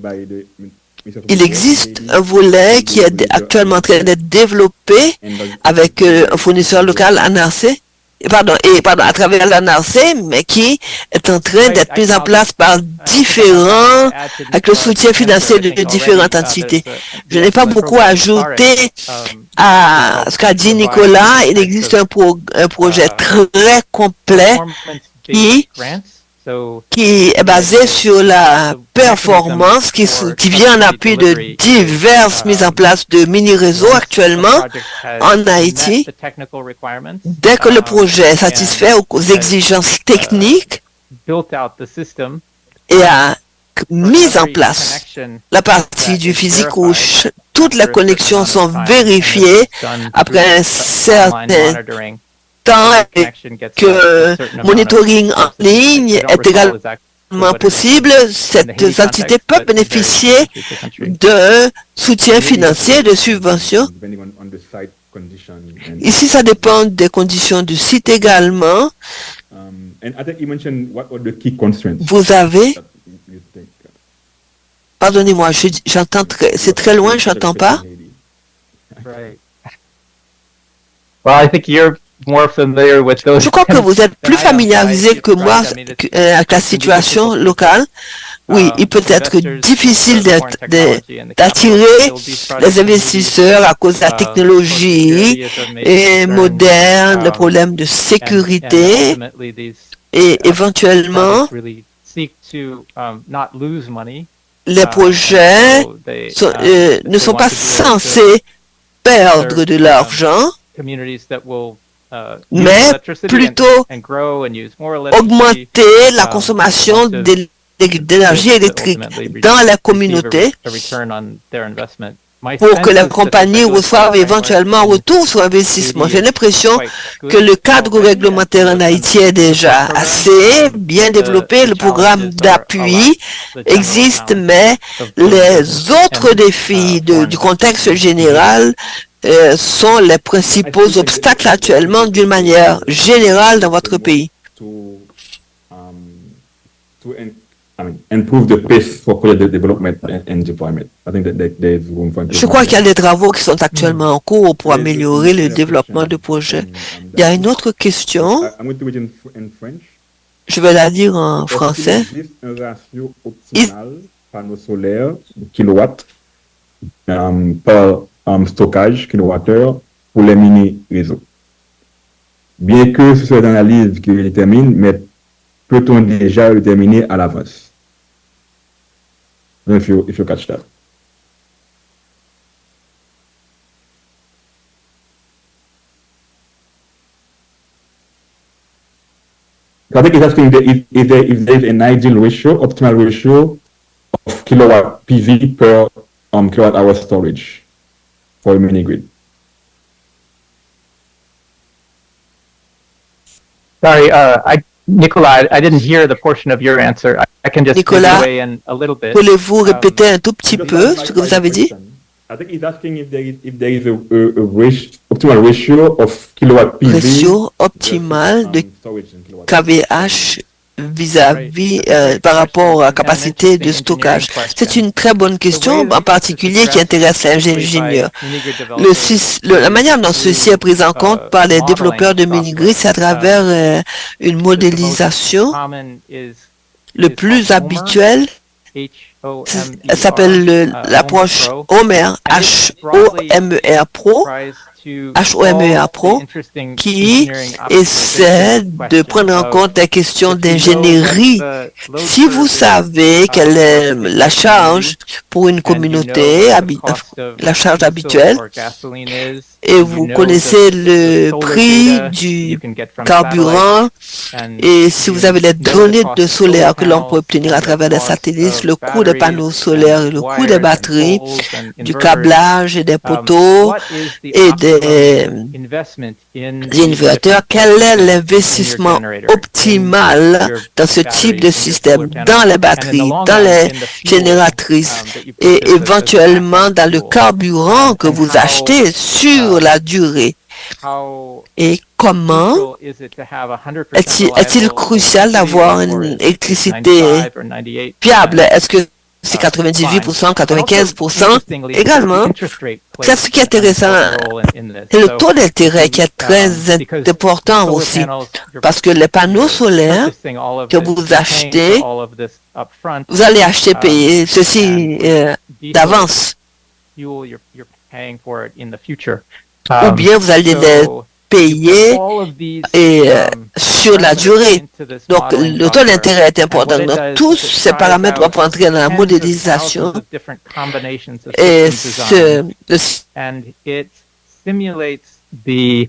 il existe un volet qui est actuellement en train d'être développé avec un fournisseur local, ANRC. À travers l'ANRC, mais qui est en train d'être mise en place par avec le soutien financier de différentes entités. Je n'ai pas beaucoup à ajouter à ce qu'a dit Nicolas. Il existe un projet très complet qui est basé sur la performance, qui vient en appui de diverses mises en place de mini-réseaux actuellement en Haïti. Dès que le projet est satisfait aux exigences techniques et a mis en place la partie du physique où toutes les connexions sont vérifiées après un certain temps que monitoring en ligne est également possible, cette entité peut bénéficier d'un soutien financier, de subventions. Ici, ça dépend des conditions du site également. Vous avez... Pardonnez-moi, j'entends c'est très loin, je n'entends pas. Well, I think you're more familiar with those. Je crois que vous êtes plus familiarisé que moi avec la situation locale. Oui, il peut être difficile d'attirer les investisseurs à cause de la technologie et moderne, le problème de sécurité et éventuellement les projets ne sont pas censés perdre de l'argent, mais plutôt augmenter la consommation d'énergie électrique dans la communauté pour que les compagnies reçoivent éventuellement un retour sur investissement. J'ai l'impression que le cadre réglementaire en Haïti est déjà assez bien développé. Le programme d'appui existe, mais les autres défis du contexte général sont les principaux obstacles actuellement d'une manière générale dans votre pays. Je crois qu'il y a des travaux qui sont actuellement en cours pour améliorer le développement de projets. Il y a une autre question. Je vais la dire en français. Un ratio optimal panneaux solaires kilowatts par stockage kilowattheure pour les mini-réseaux. Bien que ce soit une analyse qui détermine, mais peut-on déjà le déterminer à l'avance? If you catch that. I think it's asking if there is an ideal ratio, optimal ratio of kilowatt PV per kilowatt hour storage for a mini grid. Sorry, Nicolas, I didn't hear the portion of your answer. I can just weigh in a little bit. Pouvez-vous répéter un tout petit peu ce que vous avez dit? I think he's asking if there is a optimal ratio of kilowatt PV. Ratio optimal de kWh vis-à-vis par rapport à la capacité de stockage? C'est une très bonne question, en particulier qui intéresse l'ingénieur. La manière dont ceci est pris en compte par les développeurs de mini-grids, c'est à travers une modélisation. Le plus habituel s'appelle l'approche Homer, H-O-M-E-R Pro, qui essaie de prendre en compte la question d'ingénierie. Si vous savez quelle est la charge pour une communauté, la charge habituelle, et vous connaissez le prix du carburant, et si vous avez les données de solaire que l'on peut obtenir à travers les satellites, le coût des panneaux solaires, le coût des batteries, du câblage et des poteaux et des inverteurs, quel est l'investissement optimal dans ce type de système, dans les batteries, dans les génératrices et éventuellement dans le carburant que vous achetez sur la durée? Et comment est-il crucial d'avoir une électricité fiable? Est-ce que c'est 98%, 95%? Également, c'est ce qui est intéressant, c'est le taux d'intérêt qui est très important aussi, parce que les panneaux solaires que vous achetez, vous allez acheter payer ceci d'avance. Ou bien vous allez les payer sur la durée. Donc, le taux d'intérêt est important. Donc, tous ces paramètres doivent entrer dans la modélisation. Et the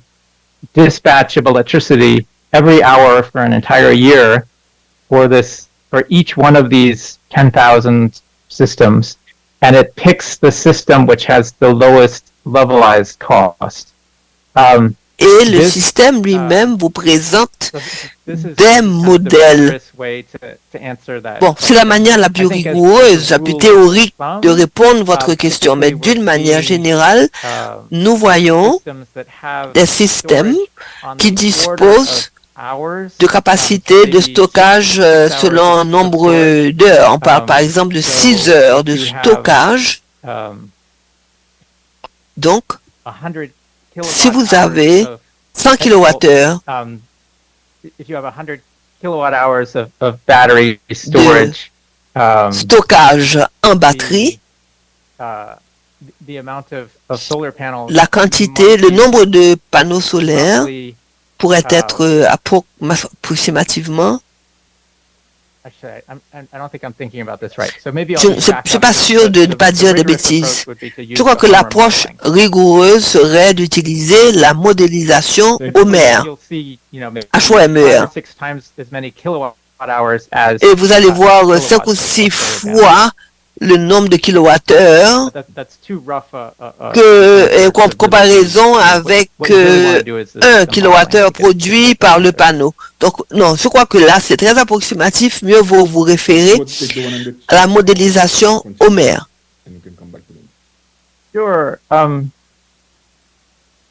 dispatch of electricity every hour for an entire year for each one of these 10,000 systems, and it picks the system which has the lowest levelized cost. Et le système lui-même vous présente des modèles. Bon, c'est la manière la plus rigoureuse, la plus théorique de répondre à votre question, mais d'une manière générale, nous voyons des systèmes qui disposent de capacité de stockage selon un nombre d'heures. On parle par exemple de 6 heures de stockage. Donc, si vous avez 100 kWh de stockage en batterie, la quantité, le nombre de panneaux solaires pourrait être approximativement. Je ne suis pas sûr de ne pas dire des bêtises. Je crois que l'approche rigoureuse serait d'utiliser la modélisation Homer, HOMER. Et vous allez voir 5 ou 6 fois le nombre de kilowattheures en comparaison avec 1 kilowattheure produit par le panneau. Donc, non, je crois que là, c'est très approximatif. Mieux vaut vous référer à la modélisation Homer. Sure.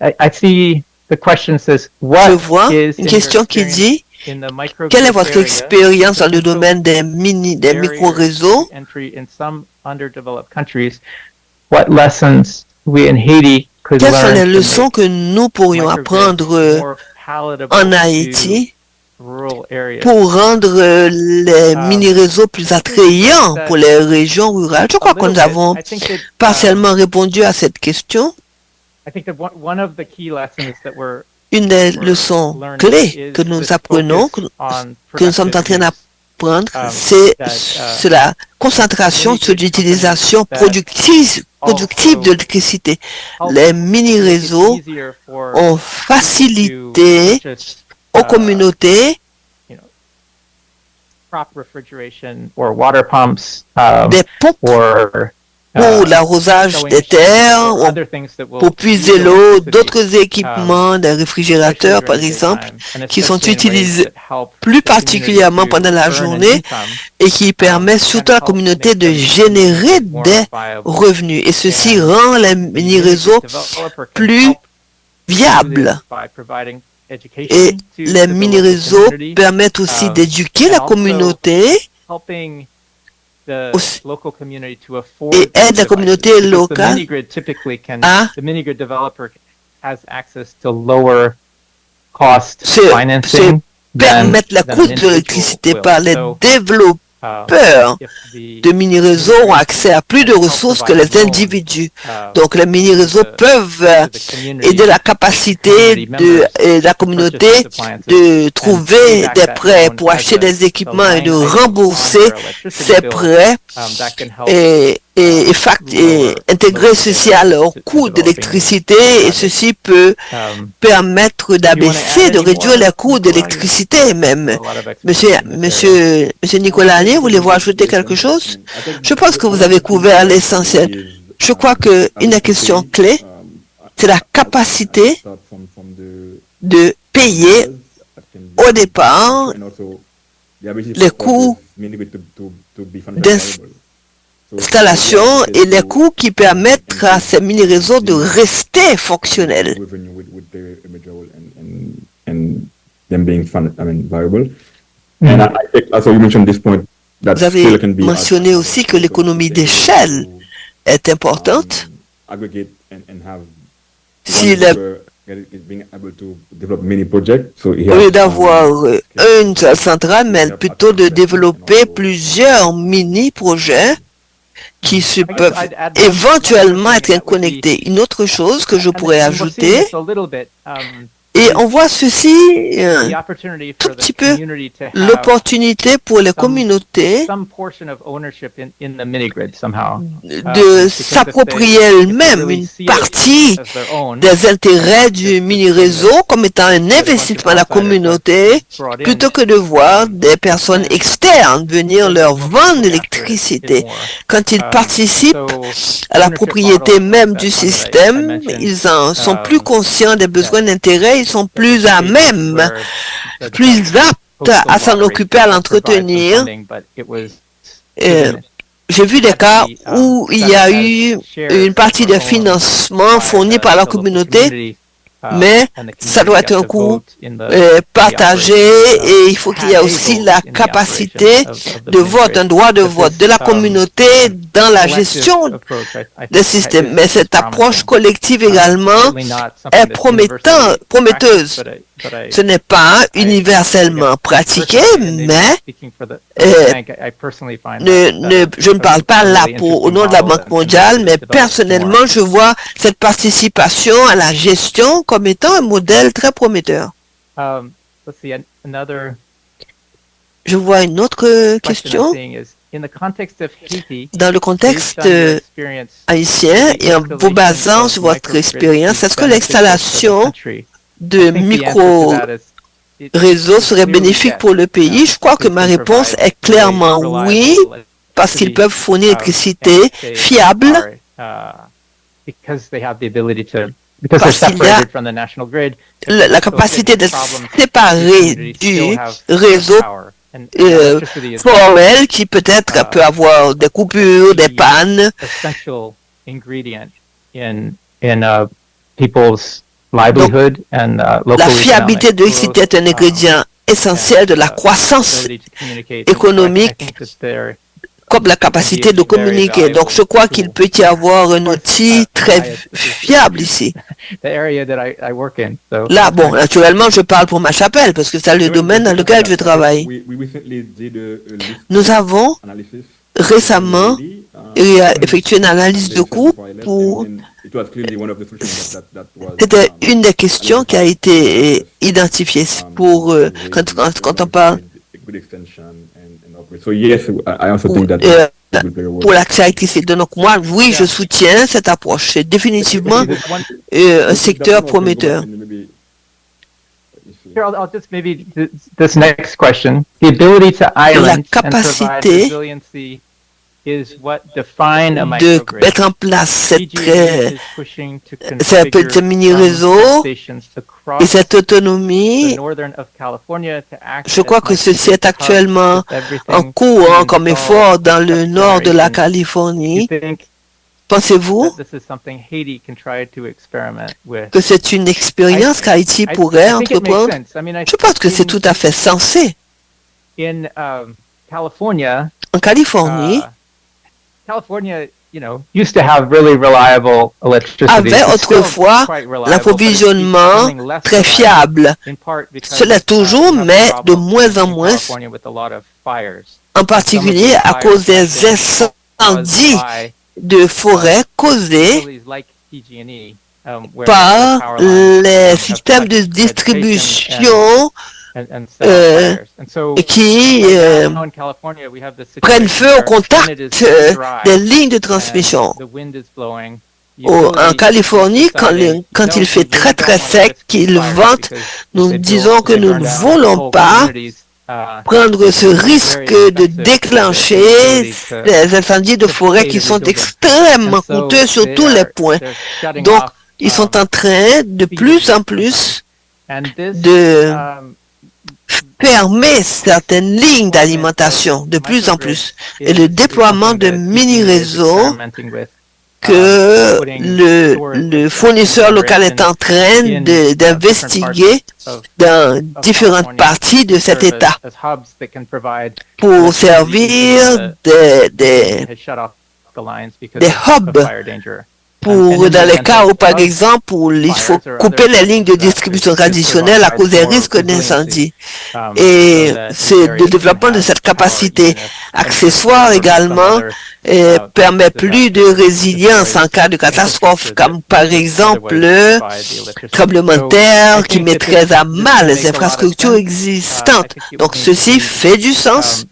I see the question says, what Je vois une question qui dit: quelle est votre expérience dans le domaine des micro-réseaux? Quelles sont les leçons que nous pourrions apprendre en Haïti pour rendre les mini-réseaux plus attrayants pour les régions rurales? Je crois que nous avons partiellement répondu à cette question. Une des leçons clés que nous apprenons, que nous sommes en train d'apprendre, c'est la concentration sur l'utilisation productive de l'électricité. Les mini-réseaux ont facilité aux communautés des pompes pour l'arrosage des terres, pour puiser l'eau, d'autres équipements, des réfrigérateurs par exemple, qui sont utilisés plus particulièrement pendant la journée et qui permettent surtout à la communauté de générer des revenus. Et ceci rend les mini-réseaux plus viables. Et les mini-réseaux permettent aussi d'éduquer la communauté et aident la communauté locale à se permettre la coût de l'électricité par les développeurs de mini-réseaux ont accès à plus de ressources que les individus. Donc, les mini-réseaux peuvent aider la capacité de la communauté de trouver des prêts pour acheter des équipements et de rembourser ces prêts et intégrer ceci à leur coût d'électricité, et ceci peut permettre d'abaisser, de réduire les coûts d'électricité même. Monsieur Nicolas, voulez-vous ajouter quelque chose? Je pense que vous avez couvert l'essentiel. Je crois qu'une des questions clés, c'est la capacité de payer au départ les coûts d'installation et les coûts qui permettent à ces mini-réseaux de rester fonctionnels. Vous avez mentionné aussi que l'économie d'échelle est importante. Si au lieu d'avoir une seule centrale, mais plutôt de développer plusieurs mini-projets qui peuvent éventuellement être connectés. Une autre chose que je pourrais ajouter, et on voit ceci tout petit peu, l'opportunité pour les communautés de s'approprier elles-mêmes une partie des intérêts du mini-réseau comme étant un investissement à la communauté, plutôt que de voir des personnes externes venir leur vendre l'électricité. Quand ils participent à la propriété même du système, ils en sont plus conscients des besoins d'intérêt, ils sont plus à même, plus aptes à s'en occuper, à l'entretenir. J'ai vu des cas où il y a eu une partie des financements fournis par la communauté, mais ça doit être un coût partagé, et il faut qu'il y ait aussi la capacité de vote, un droit de vote de la communauté dans la gestion des systèmes. Mais cette approche collective également est prometteuse. Ce n'est pas universellement pratiqué, mais je ne parle pas là au nom de la Banque mondiale, mais personnellement, je vois cette participation à la gestion comme étant un modèle très prometteur. Je vois une autre question. Dans le contexte haïtien, et en vous basant sur votre expérience, est-ce que l'installation de micro-réseaux serait bénéfique pour le pays? Je crois que ma réponse est clairement oui, parce qu'ils peuvent fournir l'électricité fiable, parce qu'il y a la capacité de séparer du réseau formel qui peut-être peut avoir des coupures, des pannes. Donc, la fiabilité de l'électricité est un ingrédient essentiel de la croissance économique, comme la capacité de communiquer. Donc, je crois qu'il peut y avoir un outil très fiable ici. Là, bon, naturellement, je parle pour ma chapelle, parce que c'est le domaine dans lequel je travaille. Nous avons récemment effectué une analyse de coût pour... C'était une des questions qui a été identifiée pour quand on parle pour l'accès à l'électricité. Donc moi, oui, je soutiens cette approche. C'est définitivement un secteur prometteur. I'll just maybe this next question. The ability to island and provide resiliency is what define a microgrid. De mettre en place ces petits mini-réseaux et cette autonomie. Je crois que ceci est actuellement en cours comme effort dans le nord de la Californie. Pensez-vous que c'est une expérience qu'Haïti pourrait entreprendre? Je pense que c'est tout à fait sensé. En Californie, avait autrefois l'approvisionnement très fiable. Cela toujours, mais de moins en moins, en particulier à cause des incendies de forêt causés par les systèmes de distribution qui prennent feu au contact des lignes de transmission. En Californie, quand il fait très très sec, qu'il vente, nous disons que nous ne voulons pas prendre ce risque de déclencher des incendies de forêt qui sont extrêmement coûteux sur tous les points. Donc, ils sont en train de plus en plus de fermer certaines lignes d'alimentation, de plus en plus. Et le déploiement de mini-réseaux que le fournisseur local est en train d'investiguer dans différentes parties de cet État pour servir des hubs dans les cas où, par exemple, où il faut couper les lignes de distribution traditionnelles à cause des risques d'incendie. Et c'est le développement de cette capacité accessoire également permet plus de résilience en cas de catastrophe, comme par exemple le tremblement de terre qui mettrait à mal les infrastructures existantes. Donc ceci fait du sens.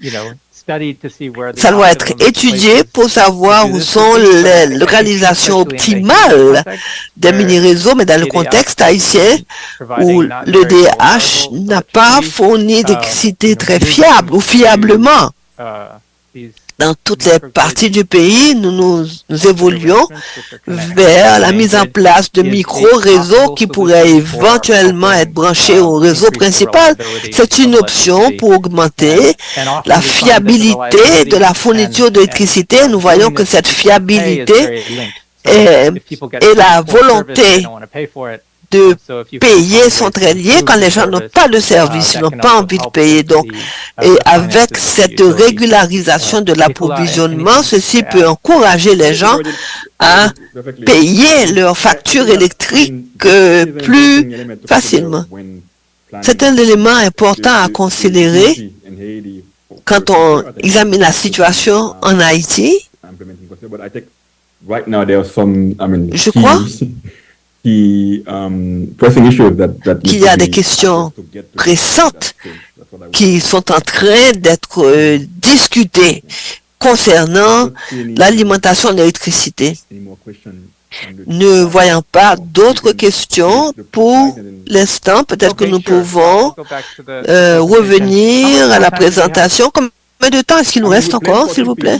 Ça doit être étudié pour savoir où sont les localisations optimales des mini-réseaux, mais dans le contexte haïtien où le DH n'a pas fourni d'électricité très fiable ou fiablement. Dans toutes les parties du pays, nous évoluons vers la mise en place de micro-réseaux qui pourraient éventuellement être branchés au réseau principal. C'est une option pour augmenter la fiabilité de la fourniture d'électricité. Nous voyons que cette fiabilité et la volonté de payer sont très liés. Quand les gens n'ont pas de service, ils n'ont pas envie de payer. Donc, et avec cette régularisation de l'approvisionnement, ceci peut encourager les gens à payer leurs factures électriques plus facilement. C'est un élément important à considérer quand on examine la situation en Haïti. Je crois qu'il y a des questions pressantes qui sont en train d'être discutées concernant l'alimentation en électricité. Ne voyant pas d'autres questions pour l'instant, peut-être que nous pouvons revenir à la présentation. Combien de temps est-ce qu'il nous reste encore, s'il vous plaît?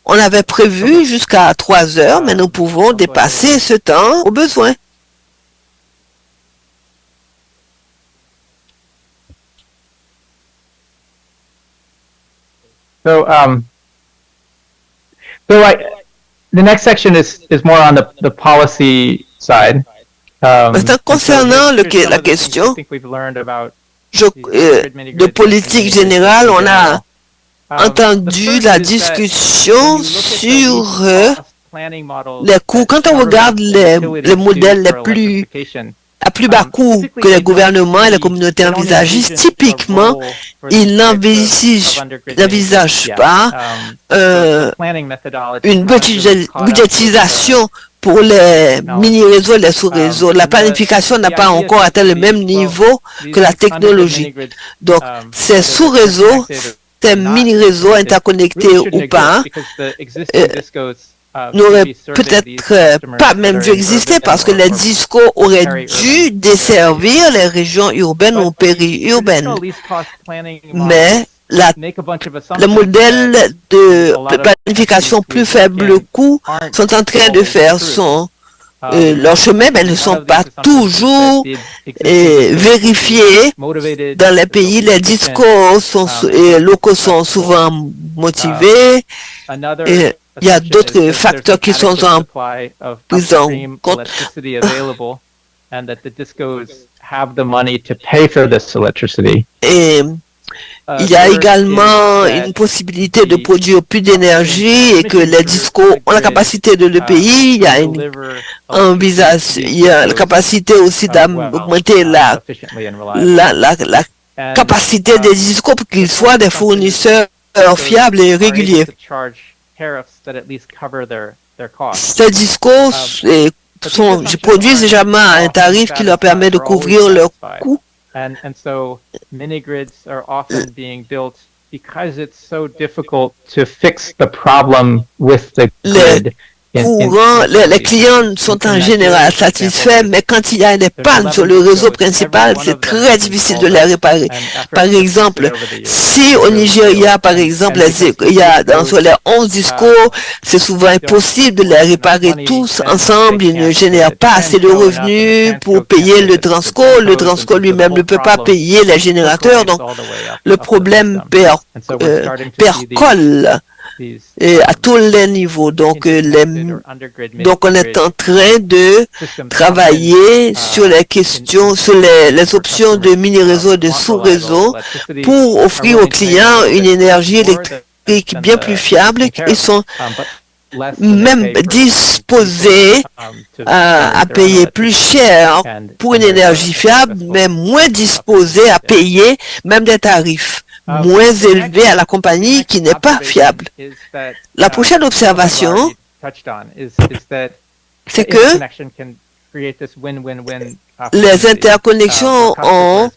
On avait prévu jusqu'à 3 heures, mais nous pouvons dépasser ce temps au besoin. The next section is more on the policy side. Maintenant, concernant la question de politique générale, on a entendu la discussion sur les coûts. Quand on regarde les modèles à plus bas coût que les gouvernements et les communautés envisagent, typiquement, ils n'envisagent pas une budgétisation pour les mini-réseaux et les sous-réseaux. La planification n'a pas encore atteint le même niveau que la technologie. Donc, ces sous-réseaux, ces mini-réseaux interconnectés ou pas, n'auraient peut-être pas même dû exister parce que les discos auraient dû desservir les régions urbaines ou périurbaines. Mais le modèle de planification plus faible coût sont en train de faire leur chemin, mais ne sont pas toujours vérifiés dans les pays. Les discos locaux sont souvent motivés. il y a d'autres facteurs qui sont pris en compte. Et il y a également une possibilité de produire plus d'énergie et que les discos ont la capacité de le payer. Il y a il y a la capacité aussi d'augmenter la capacité des discos pour qu'ils soient des fournisseurs fiables et réguliers. Ces discos produisent déjà un tarif qui leur permet de couvrir leurs coûts. And so mini grids are often being built because it's so difficult to fix the problem with the grid. Les clients sont en général satisfaits, mais quand il y a des pannes sur le réseau principal, c'est très difficile de les réparer. Par exemple, si au Nigeria, par exemple, il y a sur les 11 discos, c'est souvent impossible de les réparer tous ensemble. Ils ne génèrent pas assez de revenus pour payer le Transco. Le Transco lui-même ne peut pas payer les générateurs, donc le problème percole et à tous les niveaux. Donc, on est en train de travailler sur les questions, sur les options de mini-réseau et de sous-réseau pour offrir aux clients une énergie électrique bien plus fiable. Ils sont même disposés à payer plus cher pour une énergie fiable, mais moins disposés à payer même des tarifs moins élevés à la compagnie qui n'est pas fiable. La prochaine observation, c'est que les interconnexions ont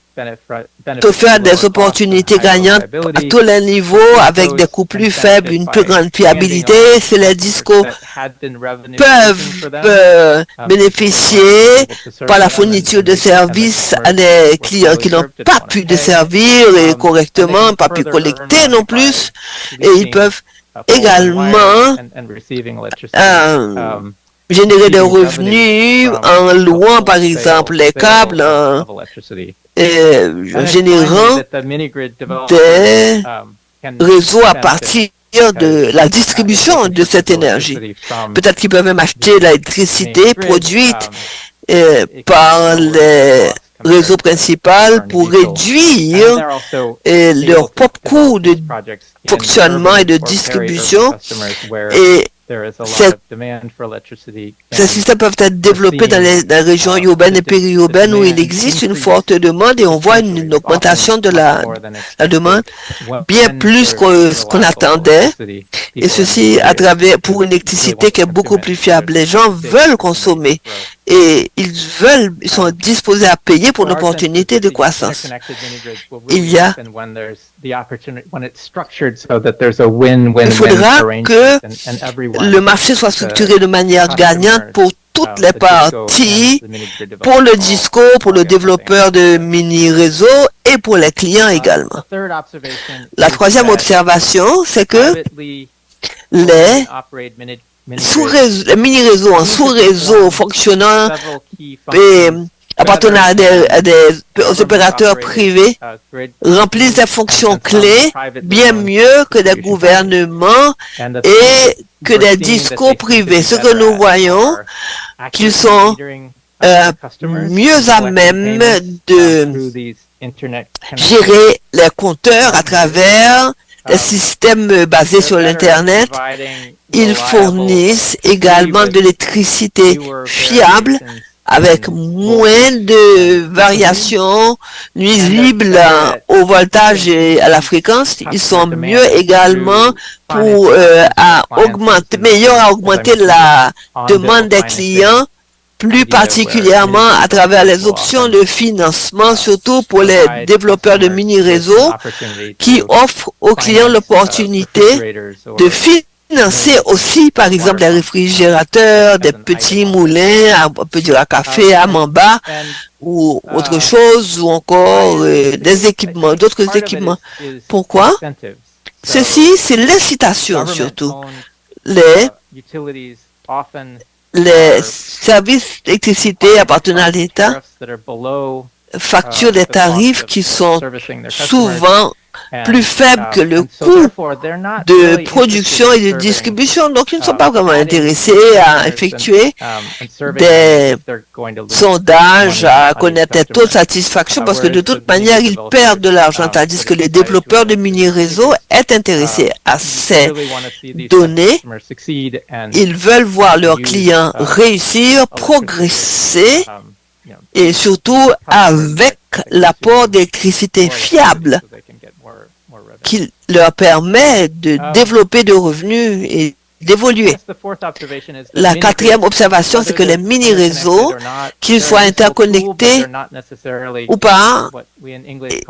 offert des opportunités gagnantes à tous les niveaux avec des coûts plus faibles, une plus grande fiabilité. Si les discos peuvent bénéficier par la fourniture de services à des clients qui n'ont pas pu desservir correctement, pas pu collecter non plus, et ils peuvent également générer des revenus en louant par exemple les câbles, générant des réseaux à partir de la distribution de cette énergie. Peut-être qu'ils peuvent même acheter l'électricité produite par les réseaux principaux pour réduire leur propre coût de fonctionnement et de distribution. Et ces systèmes peuvent être développés dans les régions urbaines et périurbaines où il existe une forte demande et on voit une augmentation de la demande bien plus que ce qu'on attendait. Et ceci pour une électricité qui est beaucoup plus fiable. Les gens veulent consommer et ils sont disposés à payer pour l'opportunité de croissance. Il faudra que le marché soit structuré de manière gagnante pour toutes les parties, pour le disco, pour le développeur de mini-réseaux et pour les clients également. La troisième observation, c'est que les mini-réseaux en sous-réseau fonctionnant appartenant à des opérateurs privés remplissent des fonctions clés bien mieux que des gouvernements et que des discos privés. Ce que nous voyons, qu'ils sont mieux à même de gérer les compteurs à travers des systèmes basés sur l'Internet. Ils fournissent également de l'électricité fiable avec moins de variations nuisibles au voltage et à la fréquence. Ils sont mieux également pour augmenter la demande des clients, plus particulièrement à travers les options de financement, surtout pour les développeurs de mini-réseaux qui offrent aux clients l'opportunité de financer aussi, par exemple, des réfrigérateurs, des petits moulins, on peut dire à café, à mamba, ou autre chose, ou encore des équipements, d'autres équipements. Pourquoi? Ceci, c'est l'incitation surtout. Les services d'électricité appartenant à l'État facturent des tarifs qui sont souvent plus faible que le coût de production et de distribution. Donc, ils ne sont pas vraiment intéressés à effectuer des sondages, à connaître des taux de satisfaction, parce que de toute manière, ils perdent de l'argent, tandis que les développeurs de mini-réseaux est intéressés à ces données. Ils veulent voir leurs clients réussir, progresser, et surtout avec l'apport d'électricité fiable qui leur permet de développer de revenus et d'évoluer. La quatrième observation, c'est que les mini-réseaux, qu'ils soient interconnectés ou pas,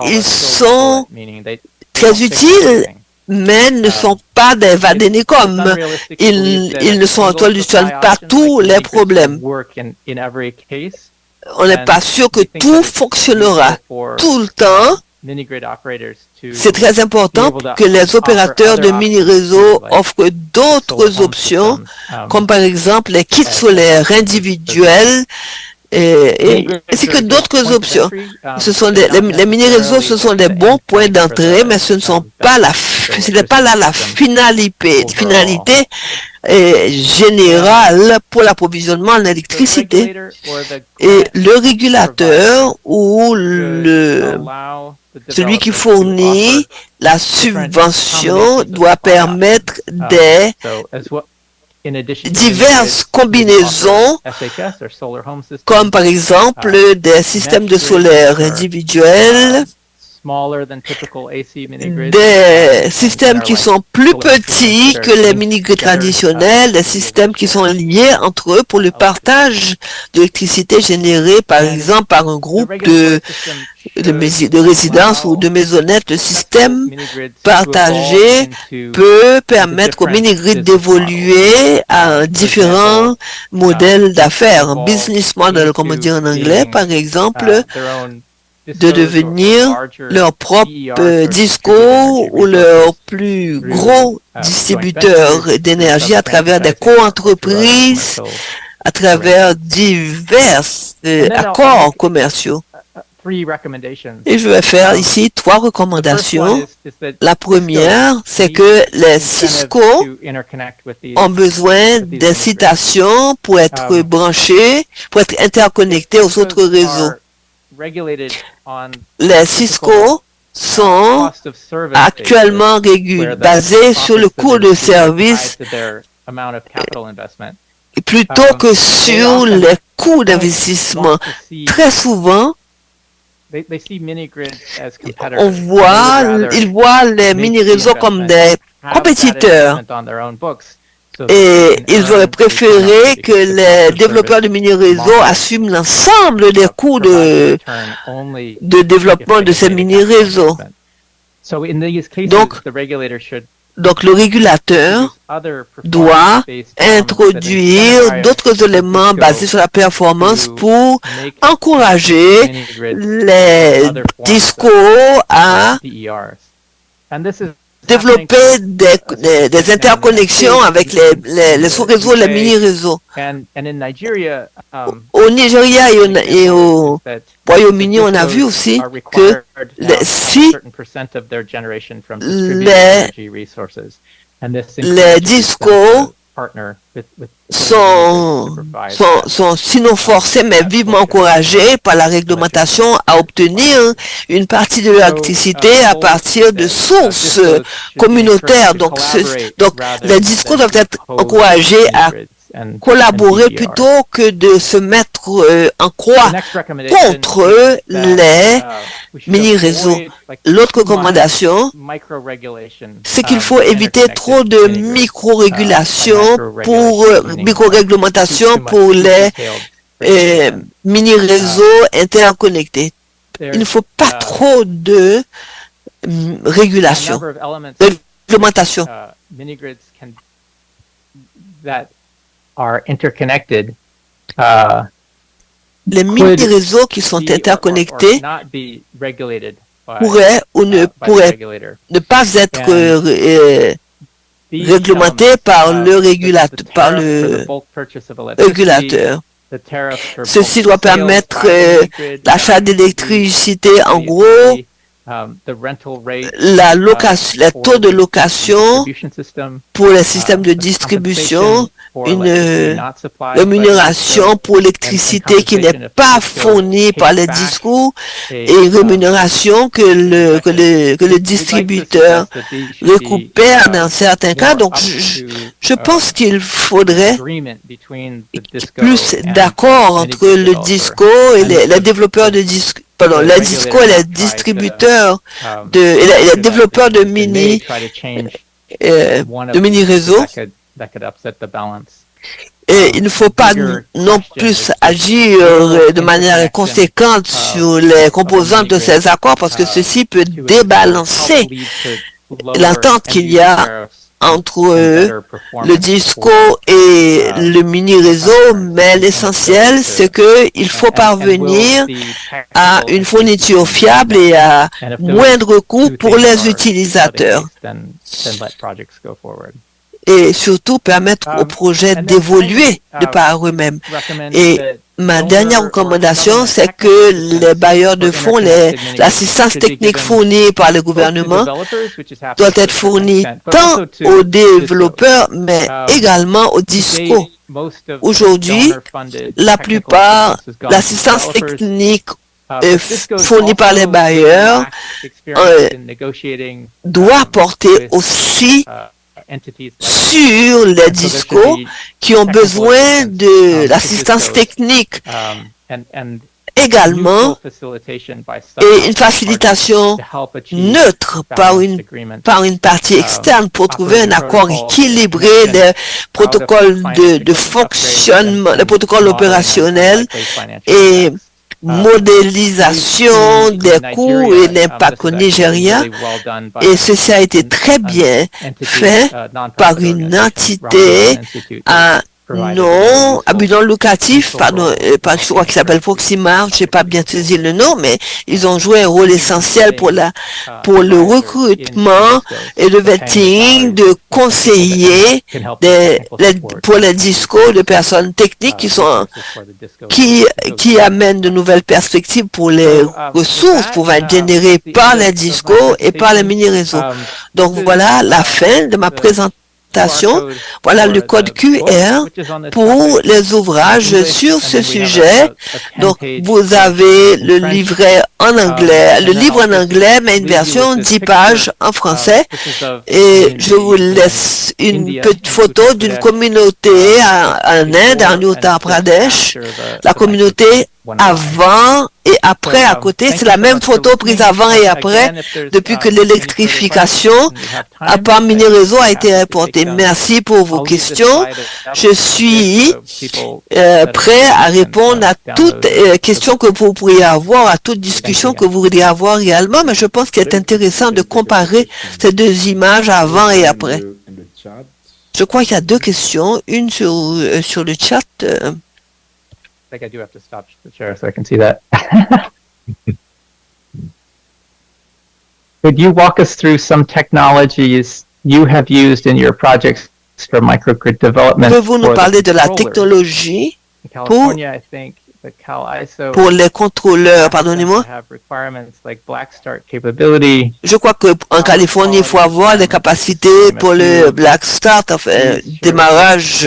ils sont très utiles, mais ne sont pas des vadénicums. Ils ne sont pas tous les problèmes. On n'est pas sûr que tout fonctionnera tout le temps. C'est très important que les opérateurs de mini-réseaux offrent d'autres options, comme par exemple les kits solaires individuels, ainsi que d'autres options. Les mini-réseaux, ce sont des bons points d'entrée, mais ce n'est pas là la finalité générale pour l'approvisionnement en électricité. Et le régulateur ou celui qui fournit la subvention doit permettre des diverses combinaisons, comme par exemple des systèmes de solaire individuels, des systèmes qui sont plus petits que les mini-grids traditionnels, des systèmes qui sont liés entre eux pour le partage d'électricité générée par exemple par un groupe de résidences ou de maisonnettes. Le système partagé peut permettre aux mini-grids d'évoluer à différents modèles d'affaires, un business model, comme on dit en anglais, par exemple, de devenir leur propre DISCO ou leur plus gros distributeur d'énergie à travers des co-entreprises, à travers divers accords commerciaux. Et je vais faire ici 3 recommandations. La première, c'est que les Cisco ont besoin d'incitations pour être branchés, pour être interconnectés aux autres réseaux. Les Cisco sont actuellement basés sur le coût de service plutôt que sur les coûts d'investissement. Très souvent, ils voient les mini-réseaux comme des compétiteurs. Et ils auraient préféré que les développeurs de mini-réseaux assument l'ensemble des coûts de développement de ces mini-réseaux. Donc, le régulateur doit introduire d'autres éléments basés sur la performance pour encourager les DISCO à développer des interconnexions avec les sous-réseaux, les mini-réseaux. Au Nigeria et au Royaume-Uni, on a vu aussi que si les DISCO sont sinon forcés, mais vivement encouragés par la réglementation à obtenir une partie de l'électricité à partir de sources communautaires. Donc les DISCO doivent être encouragés à collaborer plutôt que de se mettre en croix contre les mini-réseaux. L'autre recommandation, c'est qu'il faut éviter trop de micro-réglementation pour les mini-réseaux interconnectés. Il ne faut pas trop de régulation, de réglementation. Les mini-réseaux qui sont interconnectés pourraient ou ne pourraient ne pas être réglementés par le régulateur. Ceci doit permettre l'achat d'électricité en gros le taux de location pour les systèmes de distribution, une rémunération pour l'électricité qui n'est pas fournie par les DISCO et une rémunération que le distributeur récupère dans certains cas. Donc, je pense qu'il faudrait plus d'accord entre le DISCO et les développeurs de DISCO. Pardon, les DISCO et les distributeurs et les développeurs de mini réseaux. Et il ne faut pas non plus agir de manière conséquente sur les composantes de ces accords parce que ceci peut débalancer l'entente qu'il y a entre le DISCO et le mini-réseau, mais l'essentiel, c'est qu'il faut parvenir à une fourniture fiable et à moindre coût pour les utilisateurs. Et surtout permettre aux projets d'évoluer de par eux-mêmes. Et ma dernière recommandation, c'est que les bailleurs de fonds, l'assistance technique fournie par le gouvernement doit être fournie tant aux développeurs, mais également aux DISCO. Aujourd'hui, la plupart, l'assistance technique fournie par les bailleurs doit porter aussi sur les DISCO qui ont besoin de l'assistance technique également et une facilitation neutre par une partie externe pour trouver un accord équilibré des protocoles de fonctionnement, les protocoles opérationnels et modélisation des coûts et l'impact au Nigeria, et ceci a été très bien fait par une entité à but non lucratif, je crois qu'il s'appelle Proxima, je n'ai pas bien saisi le nom, mais ils ont joué un rôle essentiel pour le recrutement et le vetting de conseillers pour les DISCO, de personnes techniques qui amènent de nouvelles perspectives pour les ressources pour être générées par les DISCO et par les mini-réseaux. Donc voilà la fin de ma présentation. Voilà le code QR pour les ouvrages sur ce sujet. Donc, vous avez le livret en anglais, le livre en anglais, mais une version 10 pages en français. Et je vous laisse une petite photo d'une communauté en Inde, en Uttar Pradesh. La communauté avant et après à côté, c'est la même photo prise avant et après depuis que l'électrification par mini-réseau a été reportée. Merci pour vos questions. Je suis prêt à répondre à toutes questions que vous pourriez avoir, à toute discussion que vous voudriez avoir également, mais je pense qu'il est intéressant de comparer ces deux images avant et après. Je crois qu'il y a deux questions, une sur le chat. I think I do have to stop the share so I can see that. Could you walk us through some technologies you have used in your projects for microgrid development? Pouvez-vous nous parler de la technologie pour les contrôleurs, pardonnez-moi. Je crois qu'en Californie, il faut avoir des capacités pour le Black Start, enfin, démarrage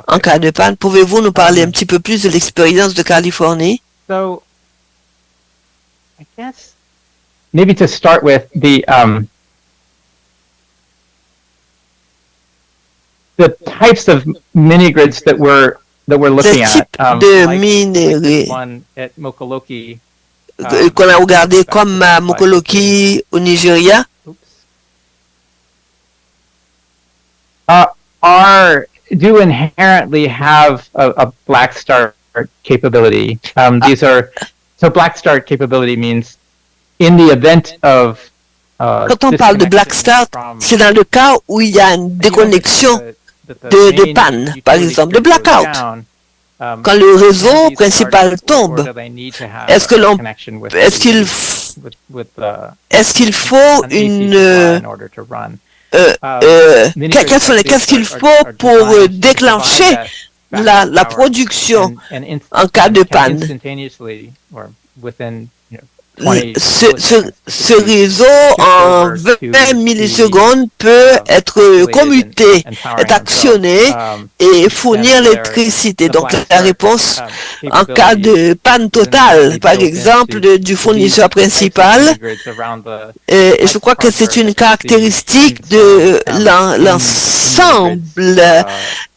en cas de panne. Pouvez-vous nous parler un petit peu plus de l'expérience de Californie? So, I guess maybe to start with the types of mini grids that we're looking at, like one at Mokoloki, qu'on a regardé comme à Mokoloki au Nigeria, do inherently have a black start capability. So black start capability means in the event of quand on parle de black start, c'est dans le cas où il y a une déconnexion de panne, par exemple, de blackout. Quand le réseau principal tombe, est-ce qu'il faut une qu'est-ce qu'il faut pour déclencher la production en cas de panne? ce réseau en 20 millisecondes peut être commuté, être actionné et fournir l'électricité. Donc la réponse en cas de panne totale, par exemple, du fournisseur principal, et je crois que c'est une caractéristique de l'ensemble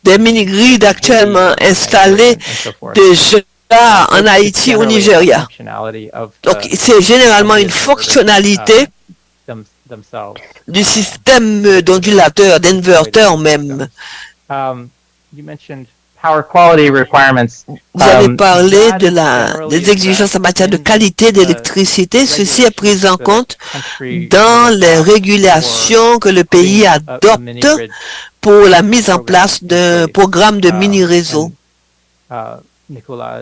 des mini-grids actuellement installés déjà en Haïti ou au Nigeria. Donc, c'est généralement une fonctionnalité du système d'ondulateur, d'inverteur même. Vous avez parlé des exigences en matière de qualité d'électricité. Ceci est pris en compte dans les régulations que le pays adopte pour la mise en place d'un programme de mini-réseau. Nicolas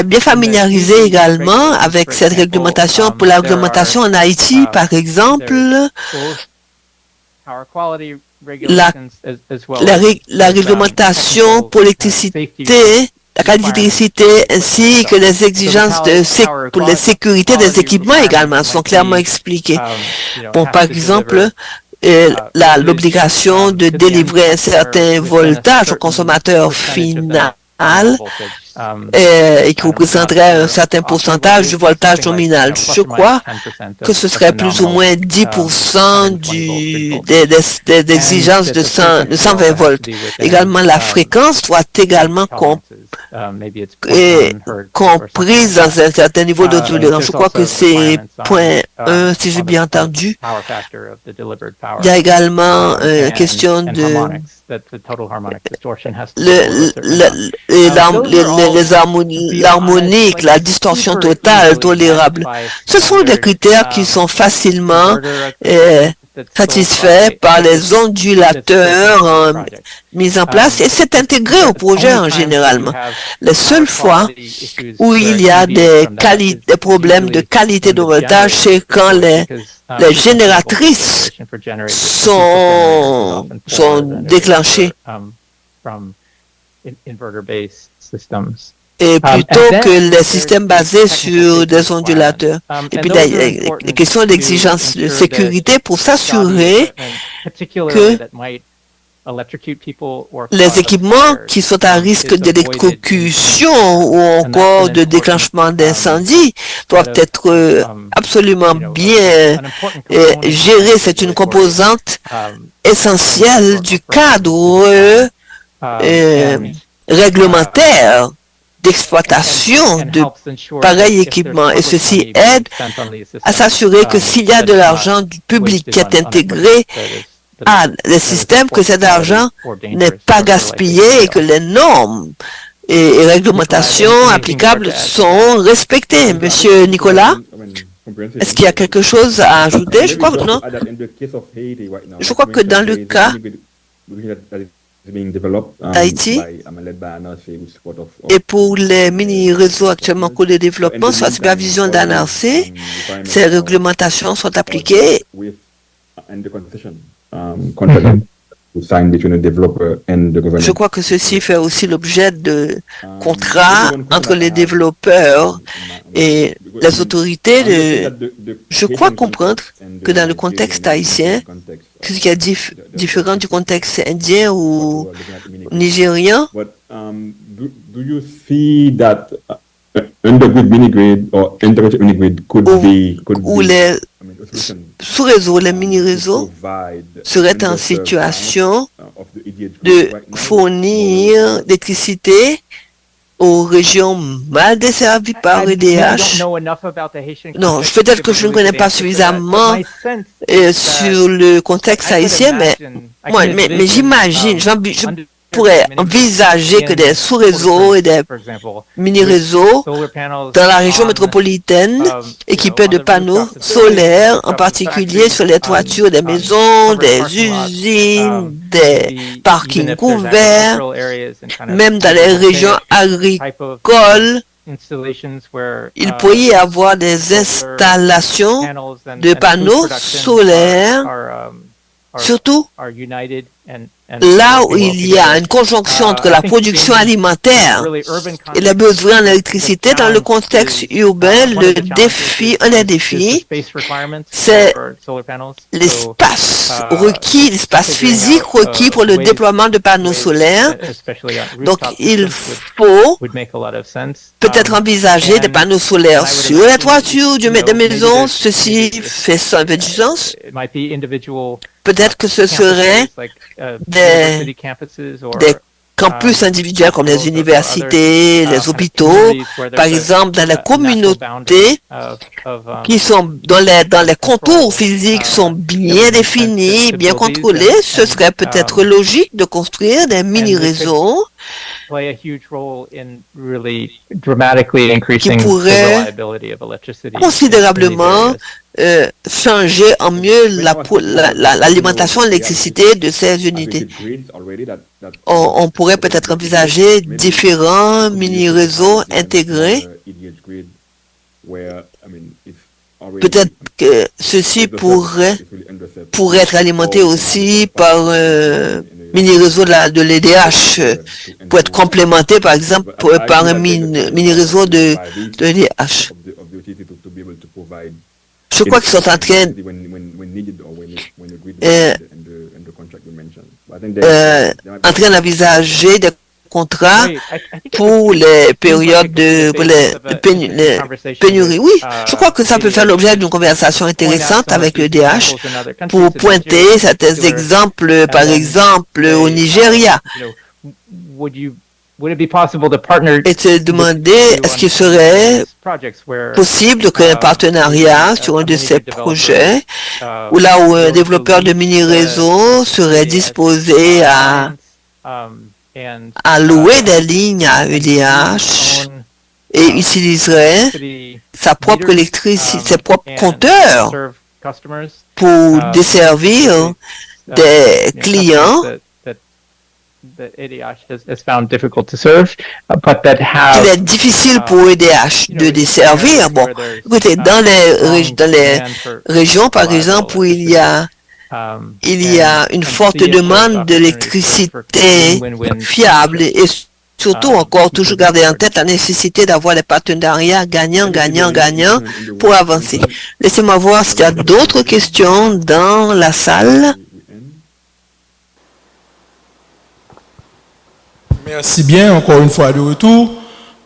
est bien familiarisé également avec cette réglementation. Pour la réglementation en Haïti, par exemple, la réglementation pour l'électricité, la qualité d'électricité ainsi que les exigences pour la sécurité des équipements également sont clairement expliquées. Bon, par exemple, l'obligation de délivrer un certain voltage au consommateur final et qui représenterait un certain pourcentage du voltage nominal. Je crois que ce serait plus ou moins 10% des exigences de 120 volts. Également, la fréquence doit également comprise dans un certain niveau de tolérance. Je crois que c'est point 1, si j'ai bien entendu. Il y a également une question de l'harmonique, la distorsion totale tolérable. Ce sont des critères qui sont facilement satisfaits par les ondulateurs mis en place et c'est intégré au projet en généralement. Les seules fois où il y a des problèmes de qualité de voltage, c'est quand les génératrices sont déclenchées. Et plutôt que les systèmes basés sur des ondulateurs. Et puis, les questions d'exigence de sécurité pour s'assurer que les équipements qui sont à risque d'électrocution ou encore de déclenchement d'incendie doivent être absolument bien gérés. C'est une composante essentielle du cadre réglementaire d'exploitation de pareils équipements et ceci aide à s'assurer que s'il y a de l'argent du public qui est intégré à les systèmes, que cet argent n'est pas gaspillé et que les normes et réglementations applicables sont respectées. Monsieur Nicolas, est-ce qu'il y a quelque chose à ajouter? Je crois que non. Je crois que dans le cas d'Haïti et pour les mini-réseaux actuellement en cours de développement, sous la supervision d'ANRC, ces réglementations sont appliquées je crois que ceci fait aussi l'objet de contrats entre les développeurs et les autorités. Je crois comprendre que dans le contexte haïtien, ce qui est différent du contexte indien ou nigérien, où les sous-réseaux, les mini-réseaux seraient en situation de fournir l'électricité aux régions mal desservies par EDH. Non, peut-être que je ne connais pas suffisamment sur le contexte haïtien, mais j'imagine, je pourrait envisager que des sous-réseaux et des mini-réseaux dans la région métropolitaine équipés de panneaux solaires, en particulier sur les toitures des maisons, des usines, des parkings couverts, même dans les régions agricoles, il pourrait y avoir des installations de panneaux solaires surtout là où il y a une conjonction entre la production alimentaire et les besoins en électricité dans le contexte urbain, un des défis, c'est l'espace requis, l'espace physique requis pour le déploiement de panneaux solaires. Donc, il faut peut-être envisager des panneaux solaires sur les toitures des maisons. Ceci fait un peu du sens. Peut-être que ce serait des campus individuels comme les universités, les hôpitaux, par exemple dans les communautés qui sont dans les contours physiques sont bien définis, bien contrôlés. Ce serait peut-être logique de construire des mini-réseaux qui pourraient considérablement changer en mieux l'alimentation d'électricité de ces unités. On pourrait peut-être envisager différents mini-réseaux intégrés. Peut-être que ceci pourrait être alimenté aussi par mini-réseau de l'EDH, pour être complémenté par exemple par un mini-réseau de l'EDH. Je crois qu'ils sont en train d'envisager des contrats pour les périodes de pénurie. Oui, je crois que ça peut faire l'objet d'une conversation intéressante avec le DH pour pointer certains exemples, par exemple au Nigeria. Et se demander est-ce qu'il serait possible de créer un partenariat sur un de ces projets où là où un développeur de mini-réseau serait disposé à louer des lignes à EDH et utiliserait sa propre électricité, ses propres compteurs pour desservir des clients qu'il est difficile pour EDH de desservir. Bon, écoutez, dans les régions, par exemple, où il y a une forte demande d'électricité fiable et surtout encore toujours garder en tête la nécessité d'avoir des partenariats gagnants pour avancer. Laissez-moi voir s'il y a d'autres questions dans la salle. Merci bien, encore une fois de retour.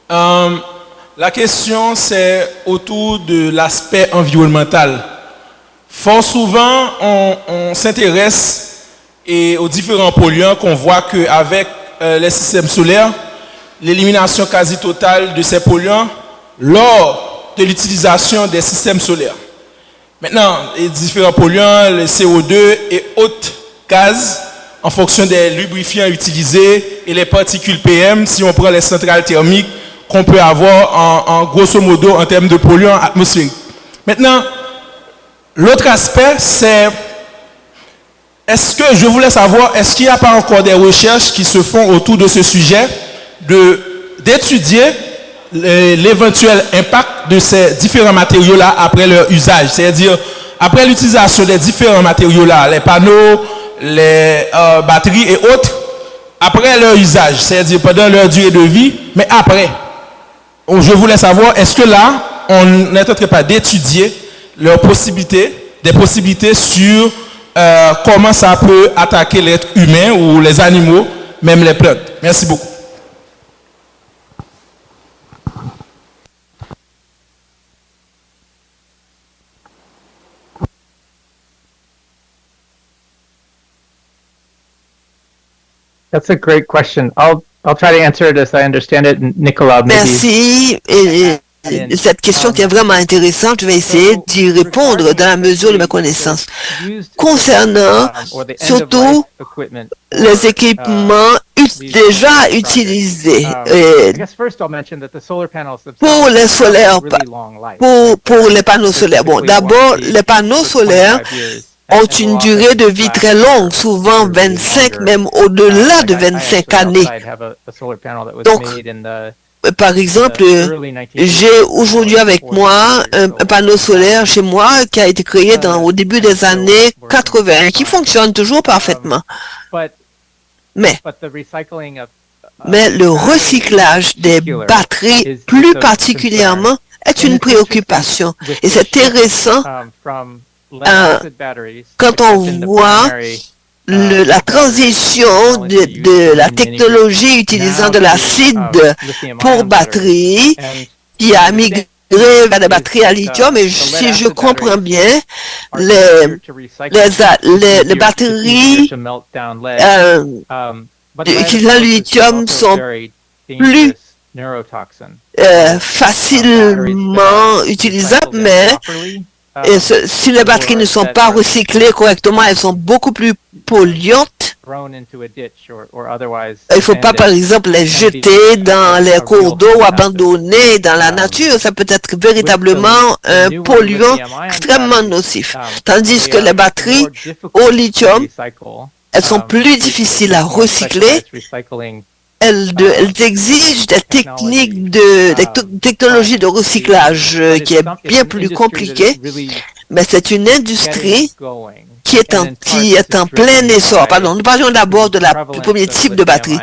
La question, c'est autour de l'aspect environnemental. Fort souvent, on s'intéresse aux différents polluants qu'on voit qu'avec les systèmes solaires, l'élimination quasi totale de ces polluants lors de l'utilisation des systèmes solaires. Maintenant, les différents polluants, le CO2 et autres gaz, en fonction des lubrifiants utilisés et les particules PM, si on prend les centrales thermiques qu'on peut avoir en grosso modo en termes de polluants atmosphériques. Maintenant, l'autre aspect, c'est je voulais savoir, est-ce qu'il n'y a pas encore des recherches qui se font autour de ce sujet, d'étudier l'éventuel impact de ces différents matériaux-là après leur usage, c'est-à-dire après l'utilisation des différents matériaux-là, les panneaux, les batteries et autres, après leur usage, c'est-à-dire pendant leur durée de vie, mais après. Je voulais savoir, est-ce que là, on n'est en train d'étudier des possibilités sur comment ça peut attaquer l'être humain ou les animaux, même les plantes. Merci beaucoup. That's a great question. I'll try to answer it as I understand it. Nicolas, maybe. Merci. Cette question qui est vraiment intéressante, je vais essayer d'y répondre dans la mesure de ma connaissance. Concernant surtout les équipements déjà utilisés. Pour les solaires, pour les panneaux solaires. Bon, d'abord, les panneaux solaires ont une durée de vie très longue, souvent 25, même au-delà de 25 années. Donc, par exemple, j'ai aujourd'hui avec moi un panneau solaire chez moi qui a été créé au début des années 80 et qui fonctionne toujours parfaitement. Mais le recyclage des batteries, plus particulièrement, est une préoccupation. Et c'est intéressant quand on voit la transition de la technologie utilisant de l'acide pour batterie qui a migré vers des batteries à lithium. Et si je comprends bien, les batteries utilisant le lithium sont plus facilement utilisables, mais si les batteries ne sont pas recyclées correctement, elles sont beaucoup plus polluantes. Il ne faut pas, par exemple, les jeter dans les cours d'eau ou abandonner dans la nature. Ça peut être véritablement un polluant extrêmement nocif. Tandis que les batteries au lithium, elles sont plus difficiles à recycler. Elles exigent des technologies de recyclage qui est bien plus compliquée, mais c'est une industrie qui est en plein essor. Pardon, nous parlions d'abord du premier type de batterie,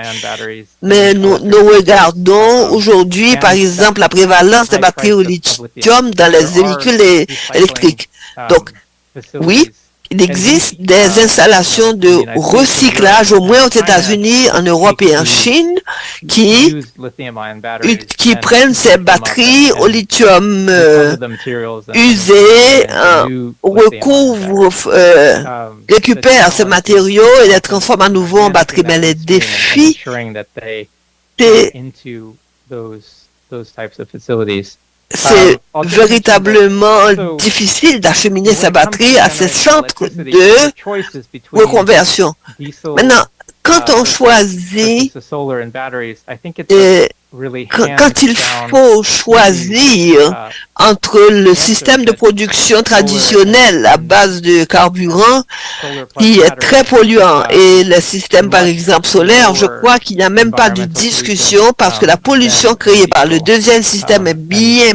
mais nous regardons aujourd'hui, par exemple, la prévalence des batteries au lithium dans les véhicules électriques. Donc, oui, il existe des installations de recyclage, au moins aux États-Unis, en Europe et en Chine, qui prennent ces batteries au lithium usées, récupèrent ces matériaux et les transforment à nouveau en batteries. Mais les défis, c'est véritablement difficile d'acheminer sa batterie à ces centres de reconversion. Maintenant, quand on choisit, quand il faut choisir entre le système de production traditionnel à base de carburant, qui est très polluant, et le système, par exemple, solaire, je crois qu'il n'y a même pas de discussion parce que la pollution créée par le deuxième système est bien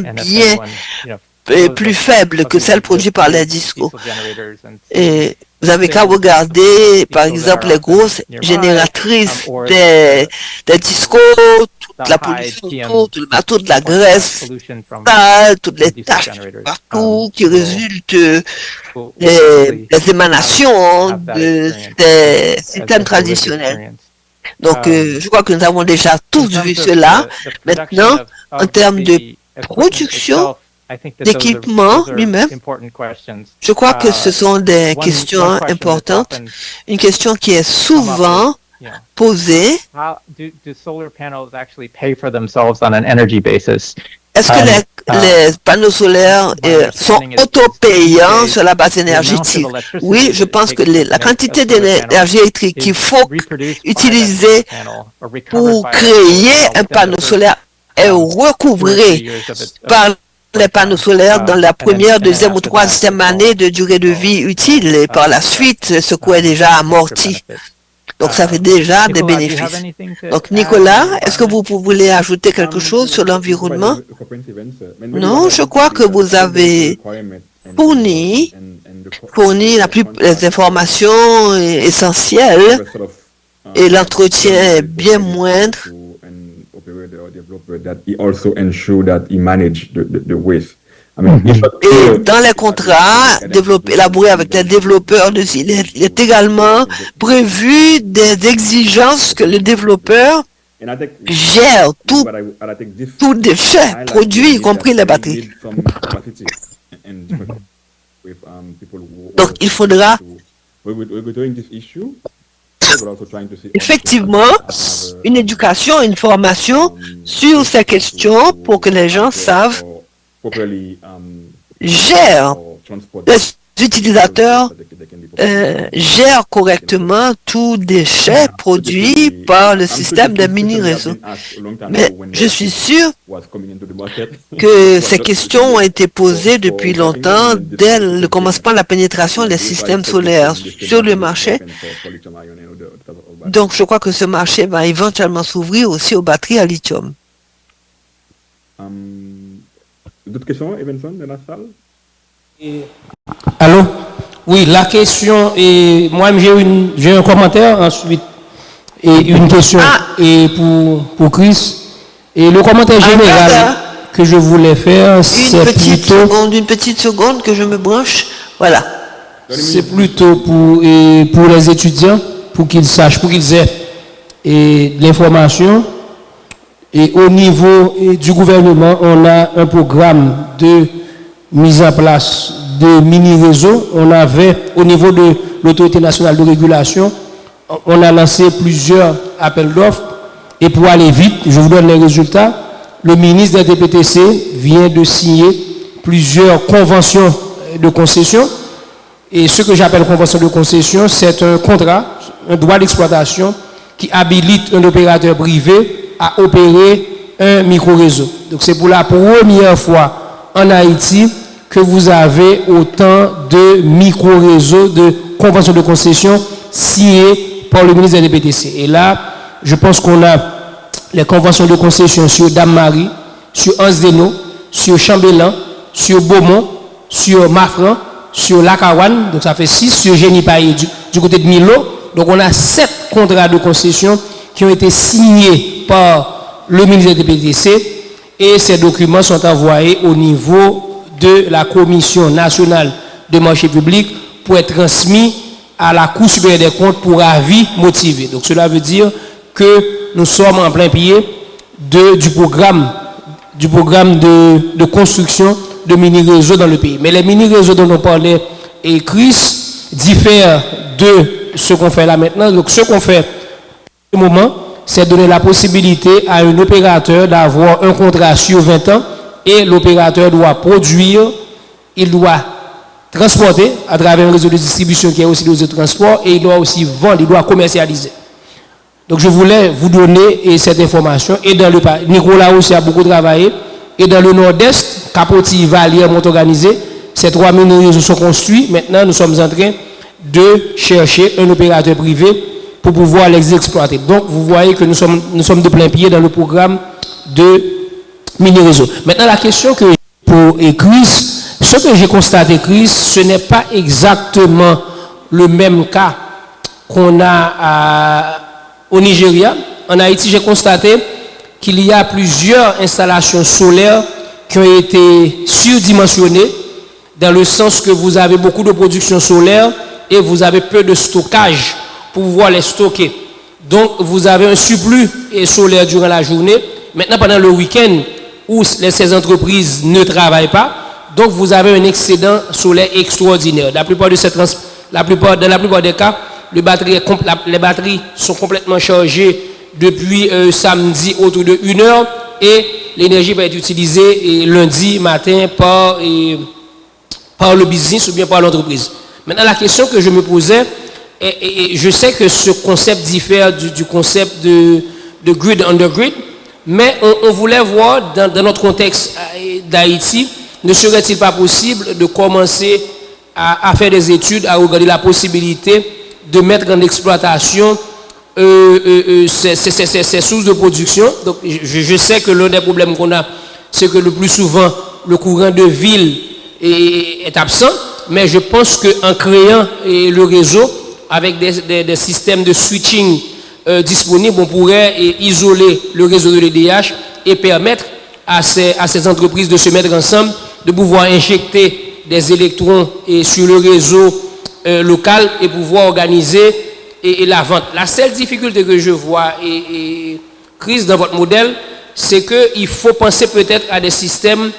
plus faible que celle produite par les discos. Et vous avez qu'à regarder, par exemple, les grosses génératrices des discos, toute la pollution autour, tout le bateau de la graisse, toutes les taches partout qui résultent des émanations de ces systèmes traditionnels. Donc, je crois que nous avons déjà tous vu cela. Maintenant, en termes de production, d'équipement lui-même, je crois que ce sont des questions importantes. Une question qui est souvent posée. Est-ce que les panneaux solaires sont auto-payants sur la base énergétique? Oui, je pense que la quantité d'énergie électrique qu'il faut utiliser pour créer un panneau solaire est recouvrée par les panneaux solaires dans la première, deuxième ou troisième année de durée de vie utile, et par la suite, ce coût est déjà amorti. Donc, ça fait déjà des bénéfices. Donc, Nicolas, est-ce que vous voulez ajouter quelque chose sur l'environnement? Non, je crois que vous avez fourni les informations essentielles et l'entretien est bien moindre. Et dans les contrats élaborés avec les développeurs, il est également prévu des exigences que le développeur gère tout déchet produit, y compris les batteries. Donc, il faudra effectivement une éducation, une formation sur ces questions pour que les gens savent gèrent, les utilisateurs gèrent correctement tout déchet produit par le système de mini-réseaux. Mais je suis sûr que ces questions ont été posées depuis longtemps dès le commencement de la pénétration des systèmes solaires sur le marché. Donc, je crois que ce marché va éventuellement s'ouvrir aussi aux batteries à lithium. D'autres questions, Evanson, dans la salle? Allô? Oui, la question, et moi j'ai un commentaire ensuite, et une question et pour Chris. Et le commentaire général que je voulais faire, c'est plutôt... Une petite seconde que je me branche. Voilà. C'est plutôt pour les étudiants, pour qu'ils sachent, pour qu'ils aient de l'information. Et au niveau du gouvernement, on a un programme de mise en place de mini-réseaux. On avait, au niveau de l'autorité nationale de régulation, on a lancé plusieurs appels d'offres. Et pour aller vite, je vous donne les résultats. Le ministre des DPTC vient de signer plusieurs conventions de concession. Et ce que j'appelle convention de concession, c'est un contrat, un droit d'exploitation qui habilite un opérateur privé à opérer un micro-réseau. Donc c'est pour la première fois en Haïti que vous avez autant de micro-réseaux, de conventions de concession signées par le ministre des DPTC. Et là, je pense qu'on a les conventions de concession sur Dame-Marie, sur Anse-Deno, sur Chambellan, sur Beaumont, sur Mafran, sur Lakawan, donc ça fait 6, sur Génie-Paye du côté de Milo. Donc on a 7 contrats de concession qui ont été signés par le ministère des DPTC et ces documents sont envoyés au niveau de la Commission nationale des marchés publics pour être transmis à la Cour supérieure des comptes pour avis motivé. Donc cela veut dire que nous sommes en plein pied du programme de construction de mini-réseaux dans le pays. Mais les mini-réseaux dont on parlait et Chris diffèrent de ce qu'on fait là maintenant. Donc ce qu'on fait au moment, c'est donner la possibilité à un opérateur d'avoir un contrat sur 20 ans et l'opérateur doit produire, il doit transporter à travers un réseau de distribution qui est aussi le réseau de transport et il doit aussi vendre, il doit commercialiser. Donc je voulais vous donner cette information et dans le Nicolas aussi a beaucoup travaillé et dans le nord-est, Capotis, Valière, Montorganisé, ces 3 mini-réseaux sont construits. Maintenant, nous sommes en train de chercher un opérateur privé pour pouvoir les exploiter. Donc, vous voyez que nous sommes de plein pied dans le programme de mini-réseau. Maintenant, la question que pour Chris, ce que j'ai constaté, Chris, ce n'est pas exactement le même cas qu'on a au Nigeria. En Haïti, j'ai constaté qu'il y a plusieurs installations solaires qui ont été surdimensionnées dans le sens que vous avez beaucoup de production solaire et vous avez peu de stockage pour pouvoir les stocker. Donc, vous avez un surplus solaire durant la journée. Maintenant, pendant le week-end, où ces entreprises ne travaillent pas, donc vous avez un excédent solaire extraordinaire. Dans la plupart des cas, les batteries sont complètement chargées depuis samedi autour de 1h et l'énergie va être utilisée lundi matin par le business ou bien par l'entreprise. Maintenant, la question que je me posais, et je sais que ce concept diffère du concept de grid under grid, mais on voulait voir dans notre contexte d'Haïti, ne serait-il pas possible de commencer à faire des études, à regarder la possibilité de mettre en exploitation ces sources de production. Donc, je sais que l'un des problèmes qu'on a, c'est que le plus souvent, le courant de ville est absent, mais je pense qu'en créant le réseau, avec des systèmes de switching disponibles, on pourrait isoler le réseau de l'EDH et permettre à ces entreprises de se mettre ensemble, de pouvoir injecter des électrons sur le réseau local et pouvoir organiser la vente. La seule difficulté que je vois, Chris, dans votre modèle, c'est qu'il faut penser peut-être à des systèmes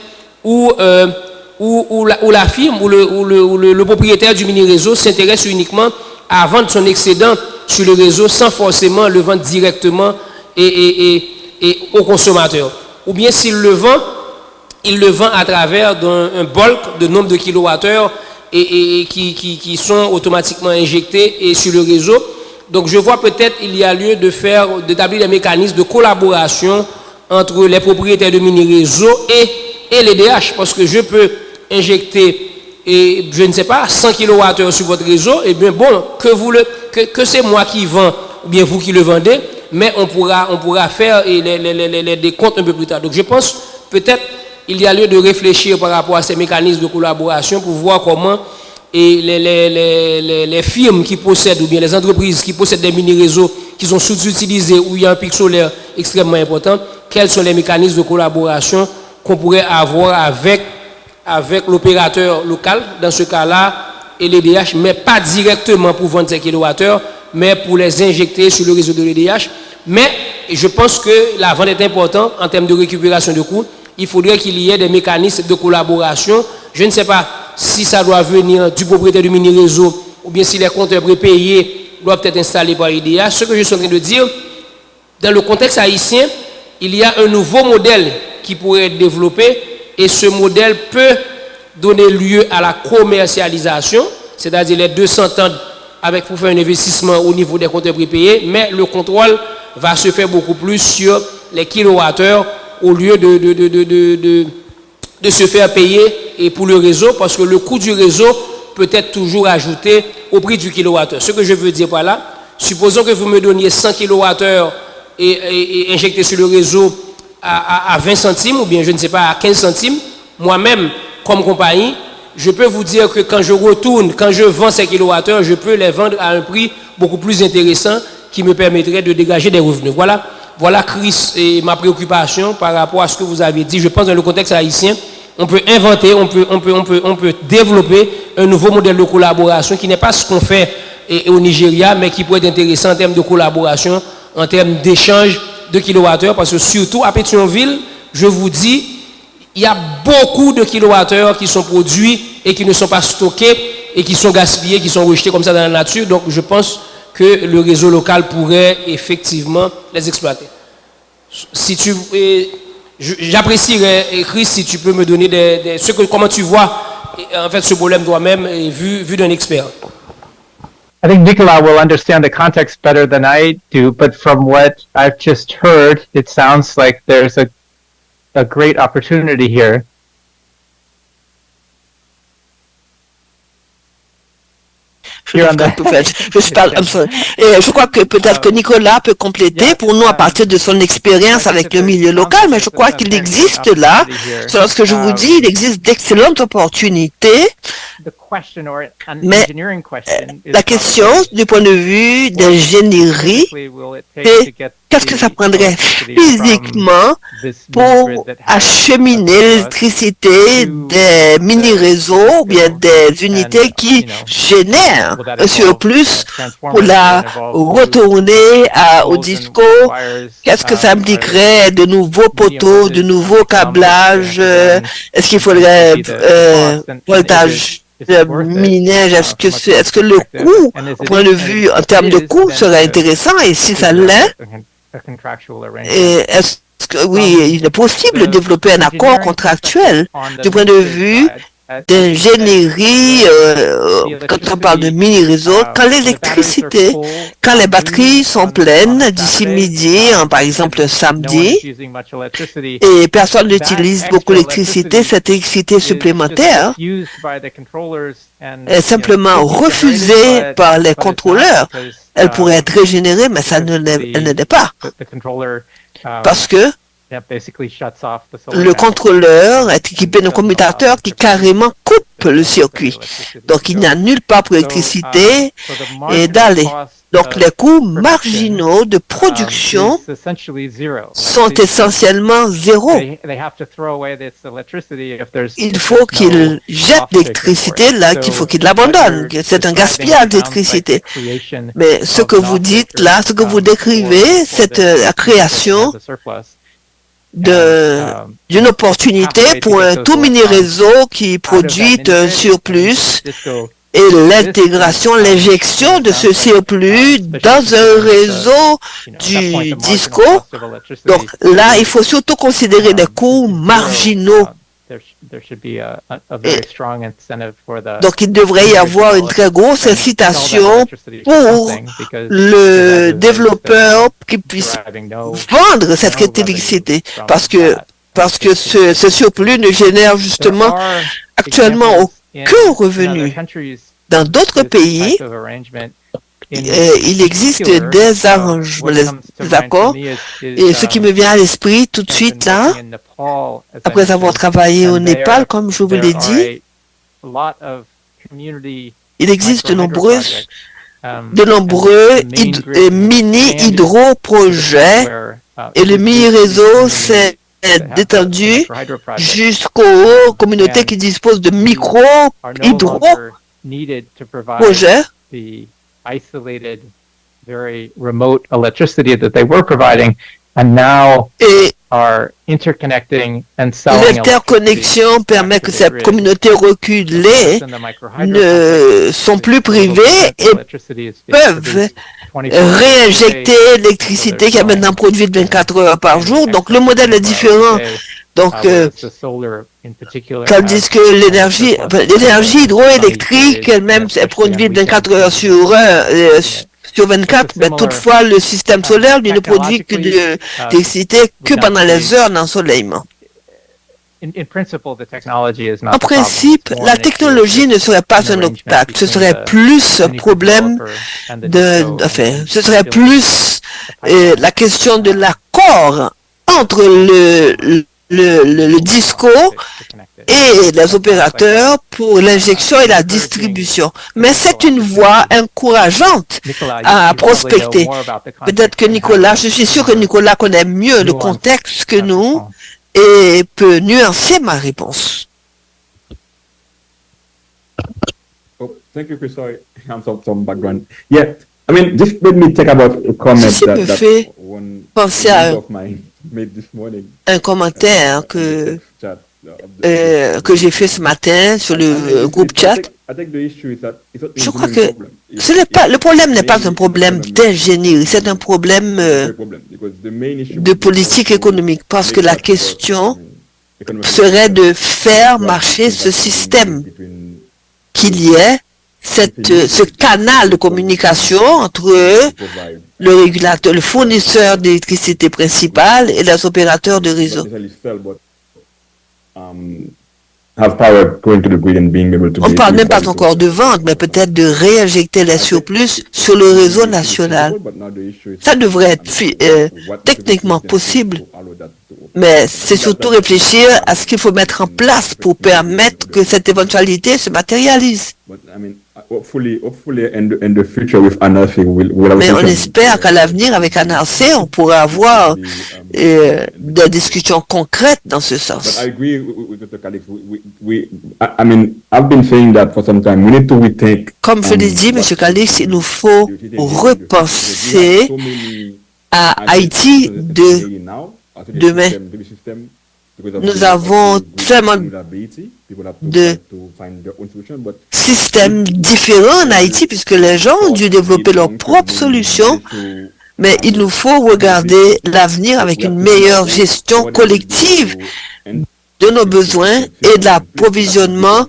où la firme ou le propriétaire du mini-réseau s'intéresse uniquement à vendre son excédent sur le réseau sans forcément le vendre directement au consommateur. Ou bien s'il le vend, il le vend à travers un bulk de nombre de kilowattheures qui sont automatiquement injectés sur le réseau. Donc je vois peut-être il y a lieu d'établir des mécanismes de collaboration entre les propriétaires de mini-réseaux et les DH, parce que je peux injecter, je ne sais pas, 100 kWh sur votre réseau, et bien bon, que c'est moi qui vends, ou bien vous qui le vendez, mais on pourra faire des comptes un peu plus tard. Donc je pense peut-être il y a lieu de réfléchir par rapport à ces mécanismes de collaboration pour voir comment les firmes qui possèdent ou bien les entreprises qui possèdent des mini-réseaux qui sont sous-utilisés où il y a un pic solaire extrêmement important, quels sont les mécanismes de collaboration qu'on pourrait avoir avec l'opérateur local, dans ce cas-là, et l'EDH, mais pas directement pour vendre ces kilowattheures, mais pour les injecter sur le réseau de l'EDH. Mais je pense que la vente est importante en termes de récupération de coûts. Il faudrait qu'il y ait des mécanismes de collaboration. Je ne sais pas si ça doit venir du propriétaire du mini-réseau ou bien si les compteurs prépayés doivent être installés par l'EDH. Ce que je suis en train de dire, dans le contexte haïtien, il y a un nouveau modèle qui pourrait être développé et ce modèle peut donner lieu à la commercialisation, c'est-à-dire les deux s'entendent pour faire un investissement au niveau des compteurs prépayés, mais le contrôle va se faire beaucoup plus sur les kilowattheures au lieu de se faire payer et pour le réseau, parce que le coût du réseau peut être toujours ajouté au prix du kilowattheure. Ce que je veux dire par là, supposons que vous me donniez 100 kilowattheures et injecté sur le réseau à 20 centimes, ou bien je ne sais pas, à 15 centimes, moi-même, comme compagnie, je peux vous dire que quand je vends ces kilowattheures, je peux les vendre à un prix beaucoup plus intéressant qui me permettrait de dégager des revenus. Voilà, Chris, et ma préoccupation par rapport à ce que vous avez dit. Je pense dans le contexte haïtien, on peut inventer, on peut développer un nouveau modèle de collaboration qui n'est pas ce qu'on fait au Nigeria, mais qui pourrait être intéressant en termes de collaboration, en termes d'échange de kilowattheures, parce que surtout à Pétionville, je vous dis, il y a beaucoup de kilowattheures qui sont produits et qui ne sont pas stockés et qui sont gaspillés, qui sont rejetés comme ça dans la nature. Donc je pense que le réseau local pourrait effectivement les exploiter. J'apprécierais, Chris, si tu peux me donner comment tu vois en fait ce problème toi-même vu d'un expert. I think Nicolas will understand the context better than I do, but from what I've just heard, it sounds like there's a great opportunity here. Je crois que peut-être que Nicolas peut compléter pour nous à partir de son expérience avec le milieu local, mais je crois qu'il existe là, selon ce que je vous dis, il existe d'excellentes opportunités. Mais la question du point de vue d'ingénierie, c'est qu'est-ce que ça prendrait physiquement pour acheminer l'électricité des mini-réseaux ou bien des unités qui génèrent un surplus pour la retourner au disco? Qu'est-ce que ça impliquerait de nouveaux poteaux, de nouveaux câblages? Est-ce qu'il faudrait voltage? Minage, est-ce que le coût, au point de vue en termes de coût, serait intéressant? Et si ça l'est, est-ce que oui, il est possible de développer un accord contractuel du point de vue d'ingénierie, quand on parle de mini-réseau, quand l'électricité, quand les batteries sont pleines d'ici midi, par exemple samedi, et personne n'utilise beaucoup d'électricité, cette électricité supplémentaire est simplement refusée par les contrôleurs. Elle pourrait être régénérée, mais ça ne l'est pas. Parce que le contrôleur est équipé d'un commutateur qui carrément coupe le circuit. Donc, il n'y a nulle part pour l'électricité et d'aller. Donc, les coûts marginaux de production sont essentiellement zéro. Il faut qu'il jette l'électricité là, qu'il faut qu'il l'abandonne. C'est un gaspillage d'électricité. Mais ce que vous dites là, ce que vous décrivez, c'est la création d'une opportunité pour un tout mini-réseau qui produit un surplus et l'intégration, l'injection de ce surplus dans un réseau du disco. Donc là, il faut surtout considérer des coûts marginaux. Donc il devrait y avoir une très grosse incitation pour le développeur qui puisse vendre cette électricité parce que ce surplus ne génère justement actuellement aucun revenu. Dans d'autres pays, il existe des arrangements, des accords. Et ce qui me vient à l'esprit tout de suite là, après avoir travaillé au Népal, comme je vous l'ai dit, il existe de nombreux mini-hydro-projets et le mini-réseau s'est étendu jusqu'aux communautés qui disposent de micro-hydro-projets. Very remote electricity that they were providing, and now are interconnecting and selling. L'interconnexion permet que ces communautés reculées ne sont plus privées et peuvent réinjecter l'électricité qui est maintenant produite 24 heures par jour. Donc le modèle est différent. Donc, tandis que l'énergie hydroélectrique elle-même est produite 24 heures sur 24, mais toutefois le système solaire lui ne produit que de l'électricité que pendant les heures d'ensoleillement. En principe, la technologie ne serait pas un obstacle, ce serait plus un problème ce serait plus la question de l'accord entre le DISCO et les opérateurs pour l'injection et la distribution. Mais c'est une voie encourageante à prospecter. Peut-être que Nicolas, je suis sûr que Nicolas connaît mieux le contexte que nous et peut nuancer ma réponse. Oh, thank you, Chris. Sorry, I'm some background. Yeah, I mean, just let me talk about a comment that penser à un commentaire que j'ai fait ce matin sur le groupe chat. Je crois que le problème n'est pas un problème d'ingénierie, c'est un problème de politique économique, parce que la question serait de faire marcher ce système, qu'il y ait ce canal de communication entre le régulateur, le fournisseur d'électricité principal et les opérateurs de réseau. On ne parle même pas encore de vente, mais peut-être de réinjecter les surplus sur le réseau national. Ça devrait être techniquement possible, mais c'est surtout réfléchir à ce qu'il faut mettre en place pour permettre que cette éventualité se matérialise. Mais on espère qu'à l'avenir, avec ANRC, on pourra avoir des discussions concrètes dans ce sens. Comme je l'ai dit, M. Calix, il nous faut repenser à Haïti demain. Nous avons tellement de systèmes différents en Haïti puisque les gens ont dû développer leurs propres solutions, mais il nous faut regarder l'avenir avec une meilleure gestion collective de nos besoins et de l'approvisionnement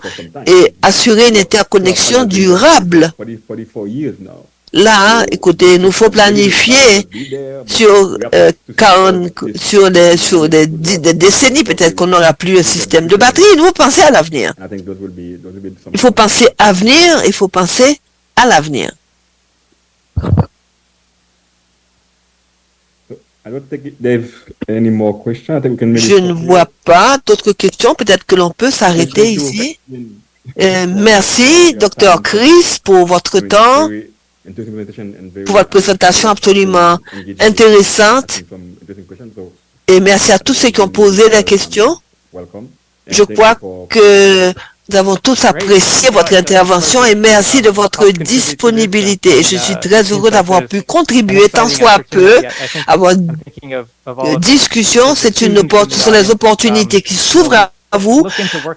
et assurer une interconnexion durable. Là, écoutez, il nous faut planifier sur des décennies, peut-être qu'on n'aura plus un système de batterie. Il faut penser à l'avenir. Il faut penser à venir, il faut penser à l'avenir. Je ne vois pas d'autres questions. Peut-être que l'on peut s'arrêter ici. Merci, Dr. Chris, pour votre temps, pour votre présentation absolument intéressante. Et merci à tous ceux qui ont posé des questions. Je crois que nous avons tous apprécié votre intervention et merci de votre disponibilité. Je suis très heureux d'avoir pu contribuer tant soit peu à votre discussion. Ce sont les opportunités qui s'ouvrent à vous,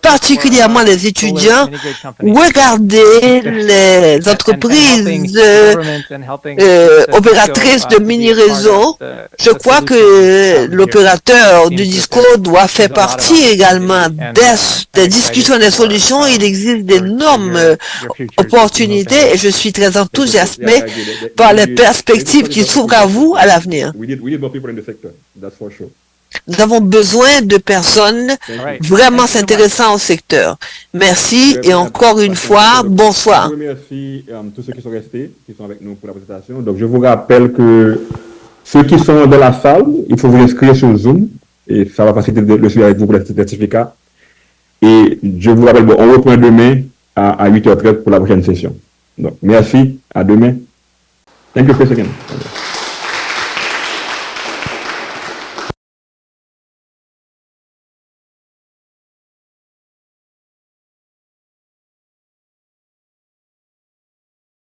particulièrement les étudiants. Regardez les entreprises opératrices de mini-réseaux. Je crois que l'opérateur du DISCO doit faire partie également des discussions, des solutions. Il existe d'énormes opportunités et je suis très enthousiasmé par les perspectives qui s'ouvrent à vous à l'avenir. Nous avons besoin de personnes vraiment s'intéressant au secteur. Merci et encore une fois, bonsoir. Je remercie tous ceux qui sont restés, qui sont avec nous pour la présentation. Donc, je vous rappelle que ceux qui sont dans la salle, il faut vous inscrire sur Zoom et ça va faciliter le suivi avec vous pour les certificats. Et je vous rappelle, on reprend demain à 8h30 pour la prochaine session. Donc, merci, à demain. Thank you, President.